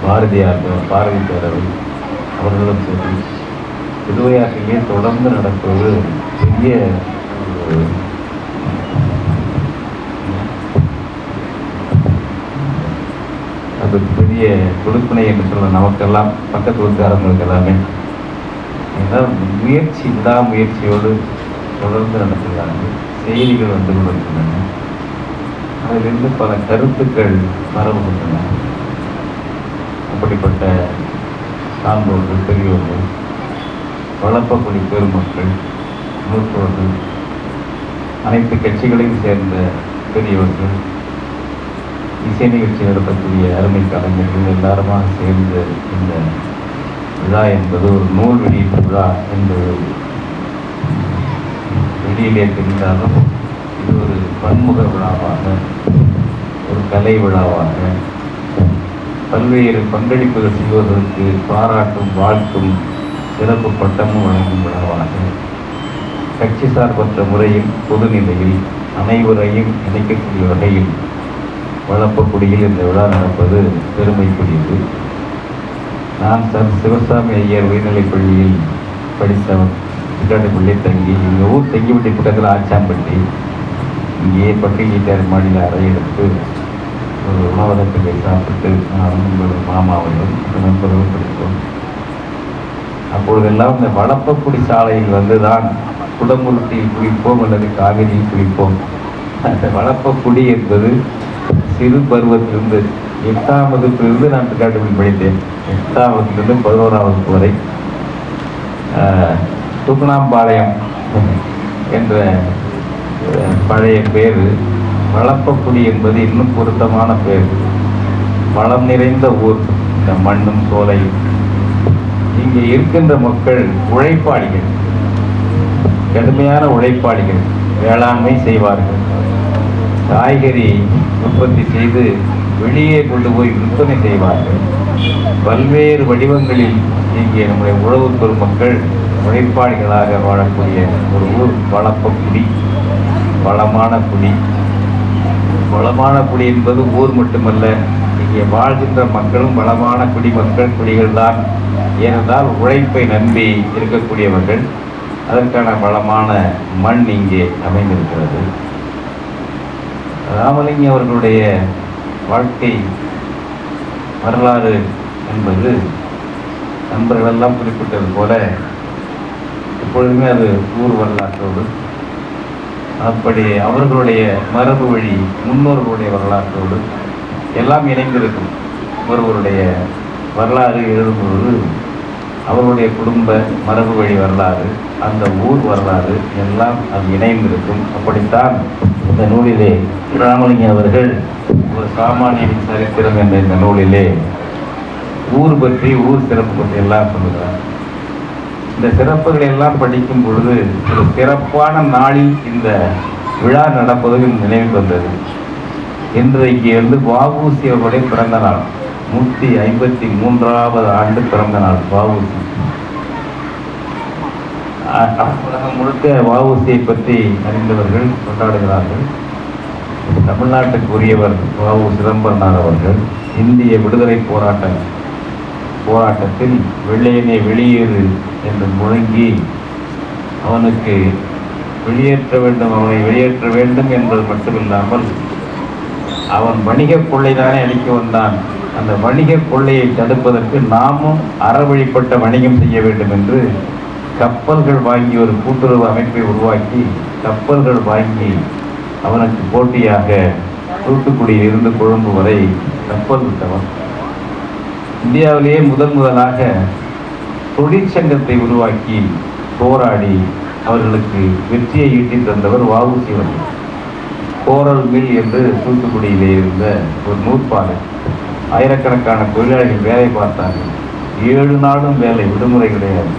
பாரதியார் பாரதி பேரவை அவர்களும் சரி திருவையாற்றிலே தொடர்ந்து நடப்பது பெரிய அது பெரிய கொடுப்பினை என்று சொல்ல நமக்கெல்லாம் பக்கத்து ஊர்காரங்களுக்கு எல்லாமே. ஏன்னால் விடாமுயற்சியோடு தொடர்ந்து நடத்துகிறார்கள். செய்திகள் வந்து கொண்டிருக்கின்றன. அதிலிருந்து பல கருத்துக்கள் மரபுகின்றன. அப்படிப்பட்ட சான்றோர்கள், பெரியோர்கள், வளர்ப்பக்கூடிய பெருமக்கள் மூத்தவர்கள், அனைத்து கட்சிகளையும் சேர்ந்த பெரியவர்கள், இசை நிகழ்ச்சி நடத்தக்கூடிய அருமை கலைஞர்கள் எல்லாருமாக சேர்ந்த இந்த விழா என்பது ஒரு நூல் வெளியீட்டு விழா என்பது வெளியிலே தெரிந்தாலும் இது ஒரு பன்முக விழாவாக, ஒரு கலை விழாவாக, பல்வேறு பங்களிப்புகள் செய்வதற்கு பாராட்டும் வாழ்த்தும் சிறப்பு பட்டமும் வழங்கும் விழாவாக, கட்சி சார்பற்ற முறையில் பொதுநிலையில் அனைவரையும் இணைக்கக்கூடிய வகையில் வளப்பக்குடியில் இந்த விழா நடப்பது பெருமைக்குரியது. நான் சிவசாமி ஐயர் உயர்நிலைப் பள்ளியில் படித்தவன். பிள்ளையை தங்கி எங்கள் ஊர் தெங்கிவிட்டி பக்கத்தில் ஆச்சாம்பட்டி, இங்கேயே பட்டியலிட்டார் மாநில அறை எடுத்து ஒரு உணவகத்தை சாப்பிட்டு நானும் உங்களோட மாமாவையும் நண்பர்களும் படித்தோம். அப்பொழுதெல்லாம் இந்த வளப்பக்குடி சாலையில் வந்து தான் குடமுருட்டியில் குளிப்போம் அல்லது காவிரியில் குளிப்போம். அந்த வளப்பக்குடி என்பது சிறு பருவத்திலிருந்து 8ஆம் வகுப்பிலிருந்து நான் பிள்ளையில் படித்தேன். 8ஆம் வகுப்பிலிருந்து 11ஆம் வகுப்பு வரை தூக்கணாம்பாளையம் என்ற பழைய பேர். வளப்பக்குடி என்பது இன்னும் பொருத்தமான பேர். வளம் நிறைந்த ஊர், இந்த மண்ணும் சோலையும். இங்கே இருக்கின்ற மக்கள் உழைப்பாளிகள், கடுமையான உழைப்பாளிகள். வேளாண்மை செய்வார்கள், காய்கறி உற்பத்தி செய்து வெளியே கொண்டு போய் விற்பனை செய்வார்கள். பல்வேறு வடிவங்களில் இங்கே நம்முடைய உழவு பெருமக்கள் உழைப்பாளிகளாக வாழக்கூடிய ஒரு ஊர் வளப்பக்குடி. வளமான குடி. வளமான குடி என்பது ஊர் மட்டுமல்ல, இங்கே வாழ்கின்ற மக்களும் வளமான குடிமக்கள், குடிகள் தான். ஏனென்றால் உழைப்பை நம்பி இருக்கக்கூடியவர்கள். அதற்கான வளமான மண் இங்கே அமைந்திருக்கிறது. ராமலிங்கம் அவர்களுடைய வாழ்க்கை வரலாறு என்பது நண்பர்களெல்லாம் குறிப்பிட்டது போல எப்பொழுதுமே அது ஊர் வரலாற்றோடு, அப்படி அவர்களுடைய மரபு வழி முன்னோர்களுடைய வரலாற்றோடு எல்லாம் இணைந்திருக்கும். ஒருவருடைய வரலாறு எழுதும்போது அவருடைய குடும்ப மரபு வழி வரலாறு, அந்த ஊர் வரலாறு எல்லாம் அது இணைந்திருக்கும். அப்படித்தான் இந்த நூலிலே ராமலிங்கம் அவர்கள் ஒரு சாமானியனின் சரித்திரம் என்ற இந்த நூலிலே ஊர் பற்றி, ஊர் சிறப்பு பற்றி எல்லாம் சொல்லுகிறார். இந்த சிறப்புகளை எல்லாம் படிக்கும் பொழுது ஒரு சிறப்பான நாளில் இந்த விழா நடப்பது நினைவுக்கு வந்தது. இன்றைக்கு வந்து வ.உ.சி. அவர்களுடைய பிறந்த நாள், 153வது ஆண்டு பிறந்த நாள் வ.உ.சி. உலகம் முழுக்க வ.உ.சியை பற்றி அறிந்தவர்கள் கொண்டாடுகிறார்கள். தமிழ்நாட்டுக்கு உரியவர் வ.உ. சிதம்பரனார் அவர்கள் இந்திய விடுதலை போராட்டத்தில் வெள்ளையனே வெளியேறு என்று முழங்கி அவனுக்கு அவனை வெளியேற்ற வேண்டும் என்பது மட்டுமில்லாமல் அவன் வணிக கொள்ளைதானே அளிக்க வந்தான். அந்த வணிக கொள்ளையை தடுப்பதற்கு நாமும் அறவழிப்பட்ட வணிகம் செய்ய வேண்டும் என்று கப்பல்கள் வாங்கி ஒரு கூட்டுறவு அமைப்பை உருவாக்கி கப்பல்கள் வாங்கி அவனுக்கு போட்டியாக தூத்துக்குடியில் இருந்து கொழும்பு வரை கப்பல் விட்டவன். இந்தியாவிலேயே முதலாக தொழிற்சங்கத்தை உருவாக்கி போராடி அவர்களுக்கு வெற்றியை ஈட்டி தந்தவர் வ.உ.சி. அவர்கள். கோரல் மில் என்று தூத்துக்குடியிலே இருந்த ஒரு நூற்பாலை, ஆயிரக்கணக்கான தொழிலாளிகள் வேலை பார்த்தார்கள். 7 நாளும் வேலை, விடுமுறை கிடையாது.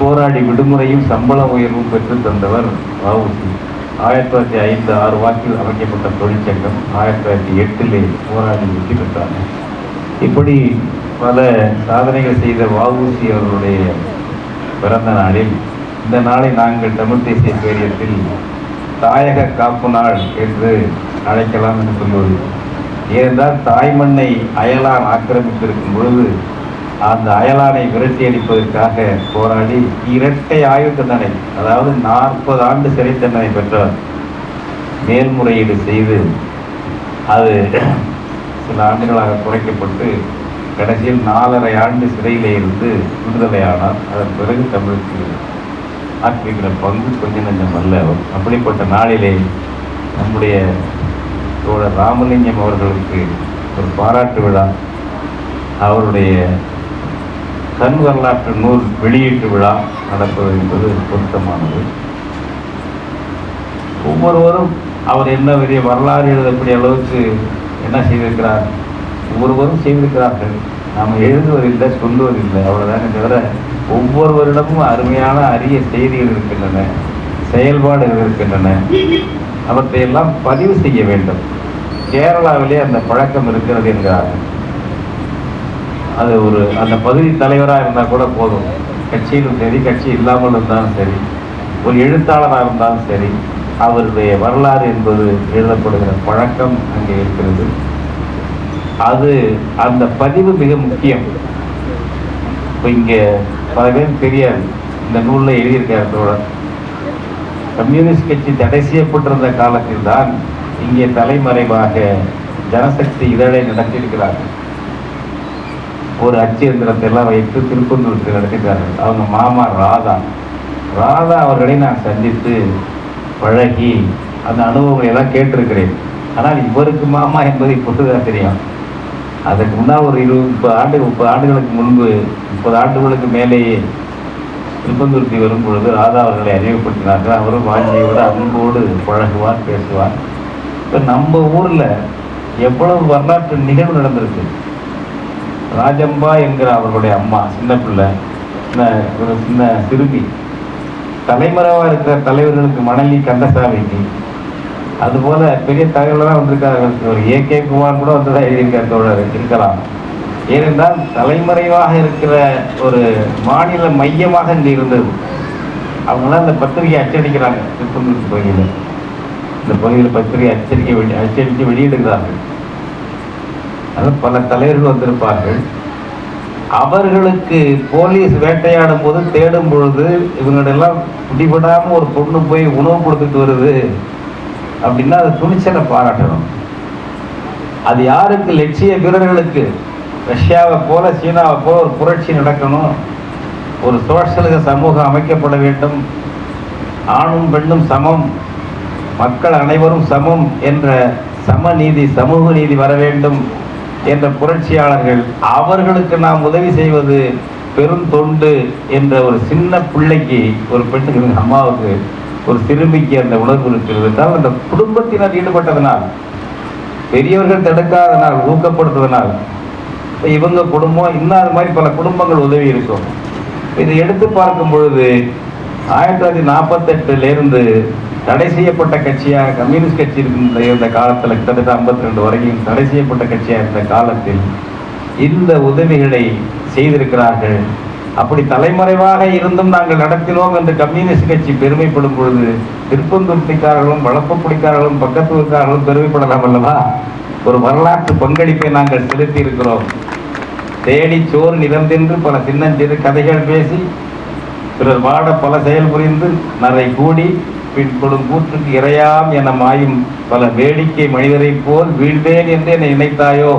போராடி விடுமுறையும் சம்பள உயர்வும் பெற்று தந்தவர் வ.உ.சி. 1905-6 வாக்கில் அமைக்கப்பட்ட தொழிற்சங்கம் 1908 போராடி வெற்றி பெற்றார்கள். இப்படி பல சாதனைகள் செய்த வ.உ.சி. அவர்களுடைய பிறந்த நாளில் இந்த நாளை நாங்கள் தமிழ் தேசிய பேரியத்தில் தாயக காப்பு நாள் என்று அழைக்கலாம் என்று சொல்வது. ஏனென்றால் தாய்மண்ணை அயலான் ஆக்கிரமித்திருக்கும் பொழுது அந்த அயலானை விரட்டி அடிப்பதற்காக போராடி இரட்டை ஆயுள் தண்டனை, அதாவது 40 ஆண்டு சிறை தண்டனை பெற்றவர். மேல்முறையீடு செய்து அது சில ஆண்டுகளாக குறைக்கப்பட்டு கடைசியில் 4½ ஆண்டு சிறையிலே இருந்து விடுதலையானார். அதன் பிறகு தமிழுக்கு ஆற்றிருக்கிற பங்கு கொஞ்சம் நஞ்சம் அல்ல. அப்படிப்பட்ட நாளிலே நம்முடைய தோழர் ராமலிங்கம் அவர்களுக்கு ஒரு பாராட்டு விழா, அவருடைய தன் வரலாற்று நூல் வெளியீட்டு விழா நடப்பது என்பது பொருத்தமானது. ஒவ்வொருவரும் அவர் என்ன பெரிய வரலாறு எழுதக்கூடிய அளவுக்கு என்ன செய்திருக்கிறார், ஒவ்வொருவரும் செய்திருக்கிறார்கள். நாம் எழுதுவதில்லை, சொல்லுவதில்லை, அவ்வளோதானே தவிர ஒவ்வொருவரிடமும் அருமையான அரிய செய்திகள் இருக்கின்றன, செயல்பாடுகள் இருக்கின்றன. அவற்றையெல்லாம் பதிவு செய்ய வேண்டும். கேரளாவிலே அந்த பழக்கம் இருக்கிறது என்கிறார்கள். அது அந்த பகுதி தலைவராக இருந்தால் கூட போதும், கட்சியிலும் சரி கட்சி இல்லாமல் இருந்தாலும் சரி, ஒரு எழுத்தாளராக இருந்தாலும் சரி, அவருடைய வரலாறு என்பது எழுதப்படுகிற பழக்கம் அங்கே இருக்கிறது. அது அந்த பதிவு மிக முக்கியம். இப்போ இங்கே பல பேர் தெரியாது, இந்த நூலில் எழுதியிருக்கிறதோட கம்யூனிஸ்ட் கட்சி தடை செய்யப்பட்டிருந்த காலத்தில் தான் இங்கே தலைமறைவாக ஜனசக்தி இதழை நடத்தியிருக்கிறார்கள். ஒரு அச்சு எந்திரத்தை எல்லாம் வைத்து திருப்பந்தூருக்கு நடத்திருக்கிறார்கள். அவங்க மாமா ராதா அவர்களை நான் சந்தித்து பழகி அந்த அனுபவங்களை எல்லாம் கேட்டிருக்கிறேன். ஆனால் இவருக்கு மாமா என்பது இப்போதுதான் தெரியும். அதுக்கு முன்னால் ஒரு 30 ஆண்டுகளுக்கு முன்பு, 30 ஆண்டுகளுக்கு மேலேயே திருப்பந்தூருக்கு வரும் பொழுது ராதா அவர்களை அறிமுகப்படுத்தினார்கள். அவரும் வாழ்க்கையோடு அன்போடு பழகுவார், பேசுவார். இப்போ நம்ம ஊரில் எவ்வளவு வரலாற்று நிகழ்வு நடந்திருக்கு. ராஜம்பா என்கிற அவர்களுடைய அம்மா, சின்ன பிள்ளை, ஒரு சின்ன சிறுமி, தலைமறைவாக இருக்கிற தலைவர்களுக்கு மணலி கந்தசாமிக்கு, அதுபோல பெரிய தகவலாம் வந்திருக்கார்கள். ஒரு ஏகே குமார் கூட வந்துதான் எழுதியிருக்கார் தோழர், இருக்கலாம். ஏனென்றால் தலைமறைவாக இருக்கிற ஒரு மாநில மையமாக இங்கே இருந்தது. அவங்களாம் இந்த பத்திரிகை அச்சடிக்கிறாங்க. திருப்பந்தூர் பகுதியில் இந்த பகுதியில் பத்திரிகை அச்சடித்து வெளியிடுகிறார்கள். அதில் பல தலைவர்கள் வந்திருப்பார்கள். அவர்களுக்கு போலீஸ் வேட்டையாடும் போது தேடும் பொழுது இவங்களெல்லாம் பிடிபடாமல் ஒரு பொண்ணு போய் உணவு கொடுத்துட்டு வருது அப்படின்னா அது துணிச்சலை பாராட்டணும். அது யாருக்கு? லட்சிய வீரர்களுக்கு. ரஷ்யாவை போல சீனாவை போல ஒரு புரட்சி நடக்கணும், ஒரு சோஷலிச சமூகம் அமைக்கப்பட வேண்டும், ஆணும் பெண்ணும் சமம், மக்கள் அனைவரும் சமம் என்ற சமநீதி, சமூக நீதி வர வேண்டும் என்ற புரட்சியாளர்கள். அவர்களுக்கு நாம் உதவி செய்வது பெரும் தொண்டு என்ற ஒரு சின்ன பிள்ளைக்கு, ஒரு பெண்ணுக்கு, அம்மாவுக்கு, ஒரு சிறுமிக்கு அந்த உணர்வு இருக்கிறது என்றால் அந்த குடும்பத்தினர் ஈடுபட்டதனால், பெரியவர்கள் தடுக்காதனால், ஊக்கப்படுத்துவதனால் இவங்க குடும்பம் இன்னும் அது மாதிரி பல குடும்பங்கள் உதவி இருக்கும். இதை எடுத்து பார்க்கும் பொழுது 1948 தடை செய்யப்பட்ட கட்சியாக கம்யூனிஸ்ட் கட்சி இருந்த காலத்தில், கிட்டத்தட்ட 52 வரைக்கும் தடை செய்யப்பட்ட கட்சியாக இருந்த காலத்தில் இந்த உதவிகளை செய்திருக்கிறார்கள். அப்படி தலைமறைவாக இருந்தும் நாங்கள் நடத்தினோம் என்று கம்யூனிஸ்ட் கட்சி பெருமைப்படும் பொழுது திருப்பந்தூர்த்திக்காரர்களும் வளப்பக்குடிக்காரர்களும் பக்கத்தூர்காரர்களும் பெருமைப்படலாம் அல்லவா? ஒரு வரலாற்று பங்களிப்பை நாங்கள் செலுத்தி இருக்கிறோம். தேடி சோறு நிறந்தென்று பல சின்னஞ்சிறு கதைகள் பேசி பிறர் வாட பல செயல் புரிந்து நரை கூடி பின்படும் கூற்றுக்கு இறையாம் என மாயும் பல வேடிக்கை மனிதரை போல் வீழ்வேன் என்று என்னை நினைத்தாயோ?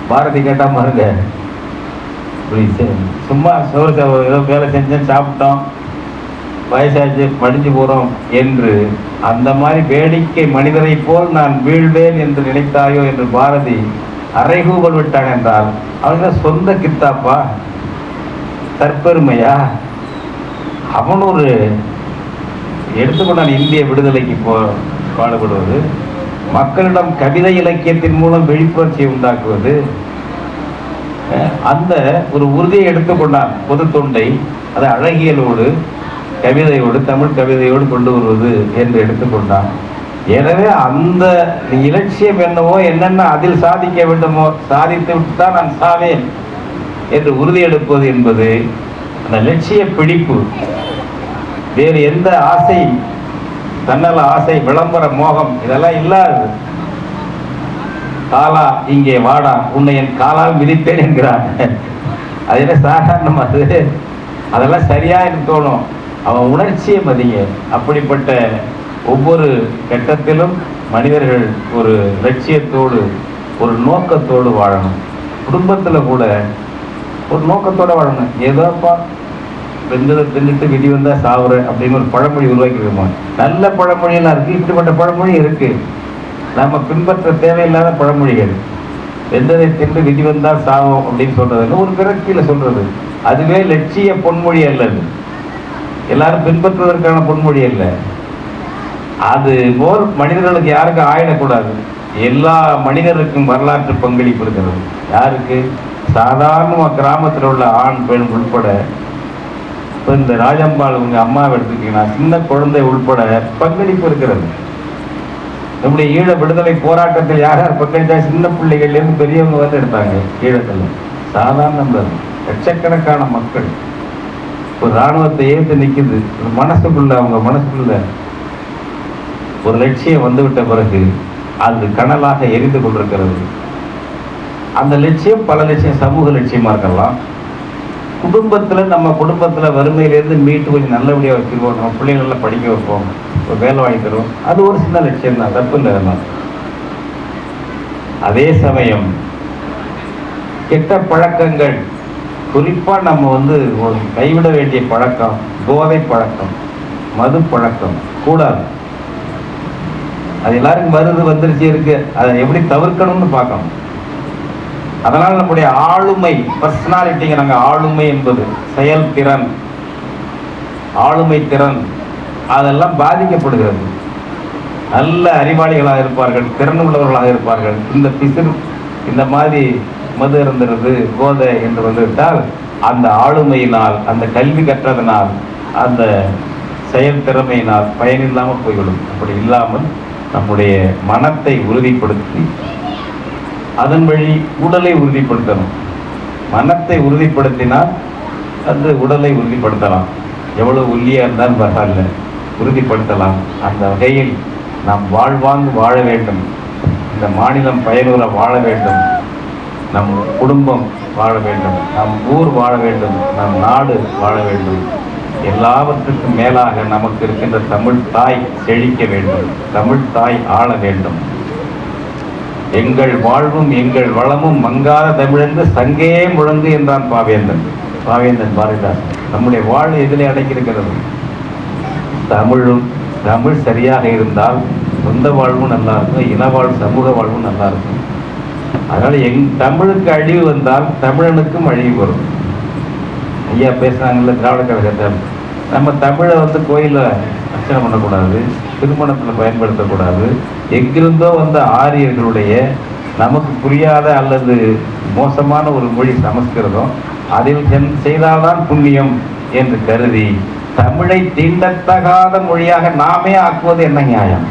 பாரதி கேட்டா பாருங்க. சும்மா சோறு ஏதோ வேலை செஞ்சேன், சாப்பிட்டோம், வயசாச்சு, மடிஞ்சு போறோம் என்று அந்த மாதிரி வேடிக்கை மனிதரை போல் நான் வீழ்வேன் என்று நினைத்தாயோ என்று பாரதி அரைகூவல் விட்டான் என்றால் அவனுக்கு சொந்த கித்தாப்பா, தற்பெருமையா? அவன் ஒரு எடுத்துக்கொண்டான் இந்திய விடுதலைக்கு பாடுபடுவது, மக்களிடம் கவிதை இலக்கியத்தின் மூலம் விழிப்புணர்ச்சியை உண்டாக்குவது, அந்த ஒரு உறுதியை எடுத்துக்கொண்டான். பொது தொண்டை அதை அழகியலோடு, கவிதையோடு, தமிழ் கவிதையோடு கொண்டு வருவது என்று எடுத்துக்கொண்டான். எனவே அந்த இலட்சியம் என்னவோ, என்னென்ன அதில் சாதிக்க வேண்டுமோ சாதித்து விட்டு தான் நான் சாவேன் என்று உறுதி எடுப்பது என்பது அந்த லட்சிய பிடிப்பு. வேறு எந்த ஆசை, தன்னல ஆசை, விளம்பர மோகம் இதெல்லாம் இல்லாது. காலா இங்கே வாடா, உன்னை என் காலால் மிதிப்பேன் என்கிறான். அது என்ன சாதாரணம்? அதெல்லாம் சரியா எனக்கு தோணும். அவன் உணர்ச்சியை மதிங்க. அப்படிப்பட்ட ஒவ்வொரு கட்டத்திலும் மனிதர்கள் ஒரு லட்சியத்தோடு, ஒரு நோக்கத்தோடு வாழணும். குடும்பத்தில் கூட ஒரு நோக்கத்தோடு வாழணும். ஏதோப்பா தின்னுட்டு விதி வந்தா சாவுற அப்படின்னு ஒரு பழமொழி உருவாக்கிடுமா? நல்ல பழமொழியெல்லாம் இருக்கு, இப்படிப்பட்ட பழமொழி இருக்கு. நம்ம பின்பற்ற தேவையில்லாத பழமொழிகள். வெந்ததை தின்று விதி வந்தால் சாவோம் அப்படின்னு சொல்றது ஒரு விரக்தியில சொல்றது. அதுவே லட்சிய பொன்மொழி அல்லது, எல்லாரும் பின்பற்றுவதற்கான பொன்மொழி அல்ல. அது போல் மனிதர்களுக்கு யாருக்கும் ஆயிடக்கூடாது. எல்லா மனிதருக்கும் வரலாற்று பங்களிப்பு இருக்கிறது. யாருக்கு? சாதாரண கிராமத்தில் உள்ள ஆண் பெண் உள்பட, இப்போ இந்த ராஜம்பாள் உங்க அம்மாவை எடுத்துக்கிட்டீங்கன்னா சின்ன குழந்தை உள்பட பங்களிப்பு இருக்கிறது. நம்முடைய ஈழ விடுதலை போராட்டத்தில் யார் யார் பங்களித்தா? சின்ன பிள்ளைகள்லேருந்து பெரியவங்க வந்து எடுத்தாங்க. ஈழத்தில் சாதாரண லட்சக்கணக்கான மக்கள் ஒரு இராணுவத்தை ஏற்று நிற்குது. மனசுக்குள்ள அவங்க மனசுக்குள்ள ஒரு லட்சியம் வந்துவிட்ட பிறகு அது கனலாக எரிந்து கொண்டிருக்கிறது. அந்த லட்சியம் பல லட்சியம் சமூக லட்சியமாக இருக்கலாம். குடும்பத்தில் நம்ம குடும்பத்தில் வறுமையிலேருந்து மீட்டு கொஞ்சம் நல்லபடியாக வச்சுருவோம், நம்ம பிள்ளைங்கள படிக்க வைப்போம், ஒரு வேலை வாங்கி தருவோம், அது ஒரு சின்ன லட்சியம் தான், தப்பு இல்லை. அதனால் அதே சமயம் கெட்ட பழக்கங்கள், குறிப்பாக நம்ம ஒரு கைவிட வேண்டிய பழக்கம் போதை பழக்கம், மது பழக்கம் கூடாது. அது எல்லாருக்கும் வந்துருச்சு இருக்கு. அதை எப்படி தவிர்க்கணும்னு பார்க்கணும். அதனால் நம்முடைய ஆளுமை, பர்சனாலிட்டிங்க, நாங்கள் ஆளுமை என்பது செயல்திறன், ஆளுமை திறன் அதெல்லாம் பாதிக்கப்படுகிறது. நல்ல அறிவாளிகளாக இருப்பார்கள், திறன் உள்ளவர்களாக இருப்பார்கள். இந்த மாதிரி மது இருந்துறது, போதை என்று வந்துவிட்டால் அந்த ஆளுமையினால், அந்த கல்வி கற்றதனால், அந்த செயல் திறமையினால் பயனில்லாமல் போய்விடும். அப்படி இல்லாமல் நம்முடைய மனத்தை உறுதிப்படுத்தி அதன் வழி உடலை உறுதிப்படுத்தணும். மனத்தை உறுதிப்படுத்தினால் அந்த உடலை உறுதிப்படுத்தலாம். எவ்வளவு ஒல்லியாக இருந்தாலும் பரவாயில்ல, உறுதிப்படுத்தலாம். அந்த வகையில் நாம் வாழ்வாங்கு வாழ வேண்டும். இந்த மாநிலம் பயனுள்ள வாழ வேண்டும். நம் குடும்பம் வாழ வேண்டும், நம் ஊர் வாழ வேண்டும், நம் நாடு வாழ வேண்டும். எல்லாவற்றுக்கும் மேலாக நமக்கு இருக்கின்ற தமிழ் தாய் செழிக்க வேண்டும், தமிழ் தாய் ஆள வேண்டும். எங்கள் வாழ்வும் எங்கள் வளமும் மங்காத தமிழென்று சங்கே முழங்கு என்றான் பாவேந்தன் பாரதிதாசன். நம்முடைய வாழ்வு எதிலே அடங்கியிருக்கிறது? தமிழ் சரியாக இருந்தால் சொந்த வாழ்வும் நல்லா இருக்கும், இன வாழ்வு, சமூக வாழ்வும் நல்லா இருக்கும். அதனால் தமிழுக்கு அழிவு வந்தால் தமிழனுக்கும் அழிவு வரும். ஐயா பேசுனாங்கல்ல திராவிட கழகத்தை, நம்ம தமிழை கோயிலில் அர்ச்சனை பண்ணக்கூடாது, திருமணத்தில் பயன்படுத்தக்கூடாது. எங்கிருந்தோ வந்த ஆரியர்களுடைய நமக்கு புரியாத அல்லது மோசமான ஒரு மொழி சமஸ்கிருதம், அதில் செய்தால்தான் புண்ணியம் என்று கருதி தமிழை தீண்டத்தகாத மொழியாக நாமே ஆக்குவது என்ன நியாயம்?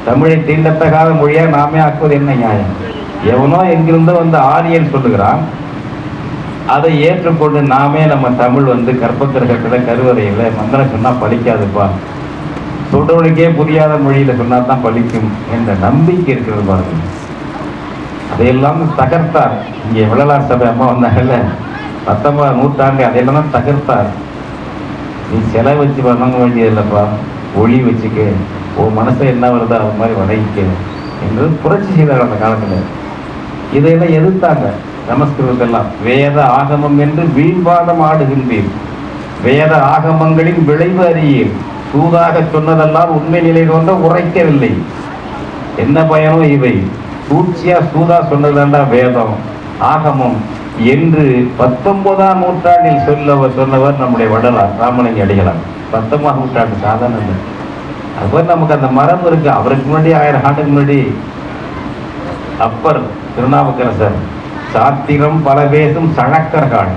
தமிழை தீண்டத்தகாத மொழியாக நாமே ஆக்குவது என்ன நியாயம்? எவனோ எங்கிருந்தோ வந்து ஆரியன் சொல்லுகிறான், அதை ஏற்றுக்கொண்டு நாமே நம்ம தமிழ் கற்பக்கிரகத்தில் கருவறையில் மந்திரம் சொன்னால் பலிக்காதுப்பா, சொல்றவனுக்கே புரியாத மொழியில் சொன்னால் தான் பலிக்கும் என்ற நம்பிக்கை இருக்கிறது பாருங்க. அதையெல்லாம் தகர்த்தார். இங்கே வள்ளலார் சபை அம்மா வந்தாங்கல்ல, 19ஆம் நூற்றாண்டு அதையெல்லாம் தகர்த்தார். நீ சிலை வச்சு வணங்க வேண்டியதில்லைப்பா, ஒளி வச்சுக்க, உன் மனசை என்ன வருதோ அது மாதிரி வணங்கிக்க என்று புரட்சி செய்தார் அந்த காலத்தில். இதையெல்லாம் எதிர்த்தாங்க சமஸ்கிருதத்தெல்லாம். வேத ஆகமம் என்று வீண்வாதம் ஆடுகின்றீர், வேத ஆகமங்களின் விளைவு அறியீர், சூதாக சொன்னதெல்லாம் உண்மை நிலை தோன்ற உரைக்கவில்லை, என்ன பயனோ இவை, சூழ்ச்சியா சூதா சொன்னதாண்டா வேதம் ஆகமம் என்று 19ஆம் நூற்றாண்டில் சொன்னவர் நம்முடைய வள்ளலார் ராமலிங்க அடிகளார். 19ஆம் நூற்றாண்டு சாதாரண இல்லை. அதுபோல் நமக்கு அந்த மரபு இருக்கு. அவருக்கு முன்னாடி 1000 ஆண்டுக்கு முன்னாடி அப்பர் திருநாவுக்கரசர் சாத்திரம் பல பேசும் சழக்கர்கள்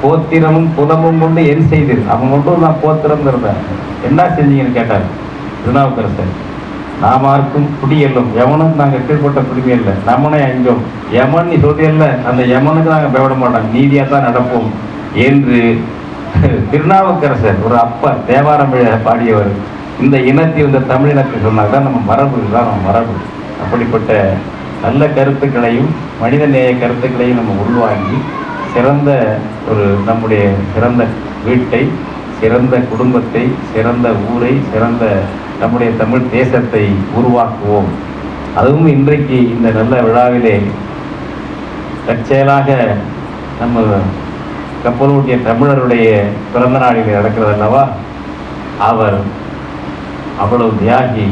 கோத்திரமும் குலமும் கொண்டு என் செய்தீர், அவன் கொண்டு நான் கோத்திரம் இருந்தேன், என்ன செஞ்சீங்கன்னு கேட்டார் திருநாவுக்கரசர். நாமார்க்கும் குடியெல்லும், எவனும் நாங்கள் கீழ்பட்ட குடிமை இல்லை, நம்மனே அஞ்சோம், யமன் நீ சொல்றியல்ல, அந்த யமனுக்கு நாங்கள் பயப்பட மாட்டோம், நீதியாக தான் நடப்போம் என்று திருநாவுக்கரசர் ஒரு அப்பர் தேவாரம் பாடியவர் இந்த இனத்தை தமிழினத்தை சொன்னாங்க. நம்ம மரபு இதுதான் நம்ம மரபு. அப்படிப்பட்ட நல்ல கருத்துக்களையும் மனிதநேய கருத்துக்களையும் நம்ம உள்வாங்கி சிறந்த நம்முடைய சிறந்த வீட்டை, சிறந்த குடும்பத்தை, சிறந்த ஊரை, சிறந்த நம்முடைய தமிழ் தேசத்தை உருவாக்குவோம். அதுவும் இன்றைக்கு இந்த நல்ல விழாவிலே தற்செயலாக நம்ம கப்பலூட்டிய தமிழருடைய பிறந்த நாளில் நடக்கிறது அல்லவா. அவர் அவ்வளவு தியாகி,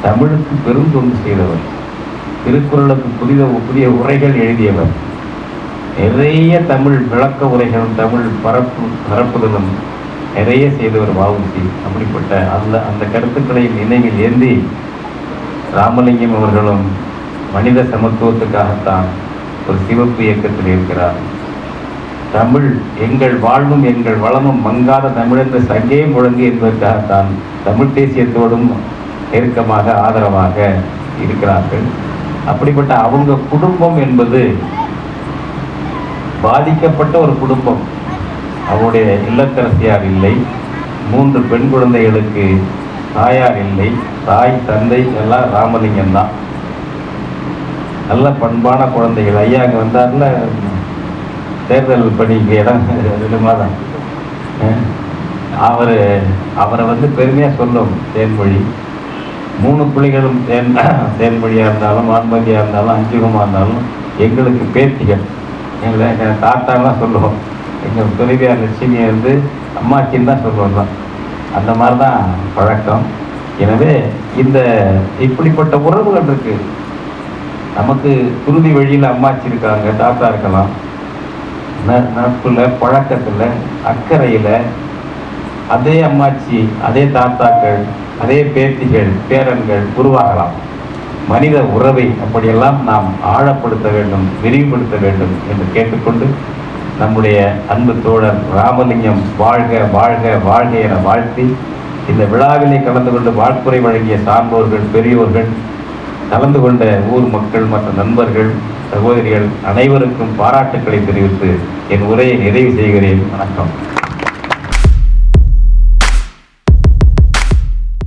தமிழுக்கு பெரும் தொண்டு செய்தவர், திருக்குறளுக்கு புதிய உரைகள் எழுதியவர், நிறைய தமிழ் விளக்க உரைகளும் தமிழ் பரப்புதலும் நிறைய செய்தவர் வ.உ.சி. அப்படிப்பட்ட அந்த கருத்துக்களை நினைவில் ஏந்தி ராமலிங்கம் அவர்களும் மனித சமத்துவத்துக்காகத்தான் ஒரு சிவப்பு இயக்கத்தில் இருக்கிறார். தமிழ் எங்கள் வாழ்வும் எங்கள் வளமும் மங்காத தமிழென்ற சங்கே முழங்கு என்பதற்காகத்தான் தமிழ் தேசியத்தோடும் நெருக்கமாக ஆதரவாக இருக்கிறார்கள். அப்படிப்பட்ட அவங்க குடும்பம் என்பது பாதிக்கப்பட்ட ஒரு குடும்பம். அவருடைய இல்லத்தரசியார் இல்லை, 3 பெண் குழந்தைகளுக்கு தாயார் இல்லை, தாய் தந்தை எல்லாம் ராமலிங்கம் தான். நல்ல பண்பான குழந்தைகள். ஐயா அங்கே வந்தார்ல தேர்தல் பணிக்கு இடம் 2 மாதம். அவரை வந்து பெருமையாக சொல்லும் தேன்மொழி. 3 பிள்ளைகளும் தேன்மொழியாக இருந்தாலும் ஆண்மதியாக இருந்தாலும் அஞ்சுகமாக இருந்தாலும் எங்களுக்கு பேத்திகள். எங்கள் தாத்தாலாம் சொல்லுவோம். எங்கள் துணைவியார் லட்சுமியை வந்து அம்மாச்சின்னு தான் சொல்லுவோம் தான். அந்த மாதிரி தான் பழக்கம். எனவே இப்படிப்பட்ட உறவுகள் இருக்கு. நமக்கு குருதி வழியில் அம்மாச்சி இருக்காங்க, தாத்தா இருக்கலாம். நட்புல பழக்கத்தில் அக்கறையில் அதே அம்மாச்சி, அதே தாத்தாக்கள், அதே பேத்திகள், பேரன்கள் உருவாகலாம். மனித உறவை அப்படியெல்லாம் நாம் ஆழப்படுத்த வேண்டும், விரிவுபடுத்த வேண்டும் என்று கேட்டுக்கொண்டு நம்முடைய அன்பு தோழர் ராமலிங்கம் வாழ்க வாழ்க வாழ்க என வாழ்த்தி இந்த விழாவிலே கலந்து கொண்டு வாழ்த்துறை வழங்கிய சான்றோர்கள், பெரியோர்கள், கலந்து கொண்ட ஊர் மக்கள் மற்றும் நண்பர்கள், சகோதரிகள் அனைவருக்கும் பாராட்டுக்களை தெரிவித்து என் உரையை நிறைவு செய்கிறேன். வணக்கம்.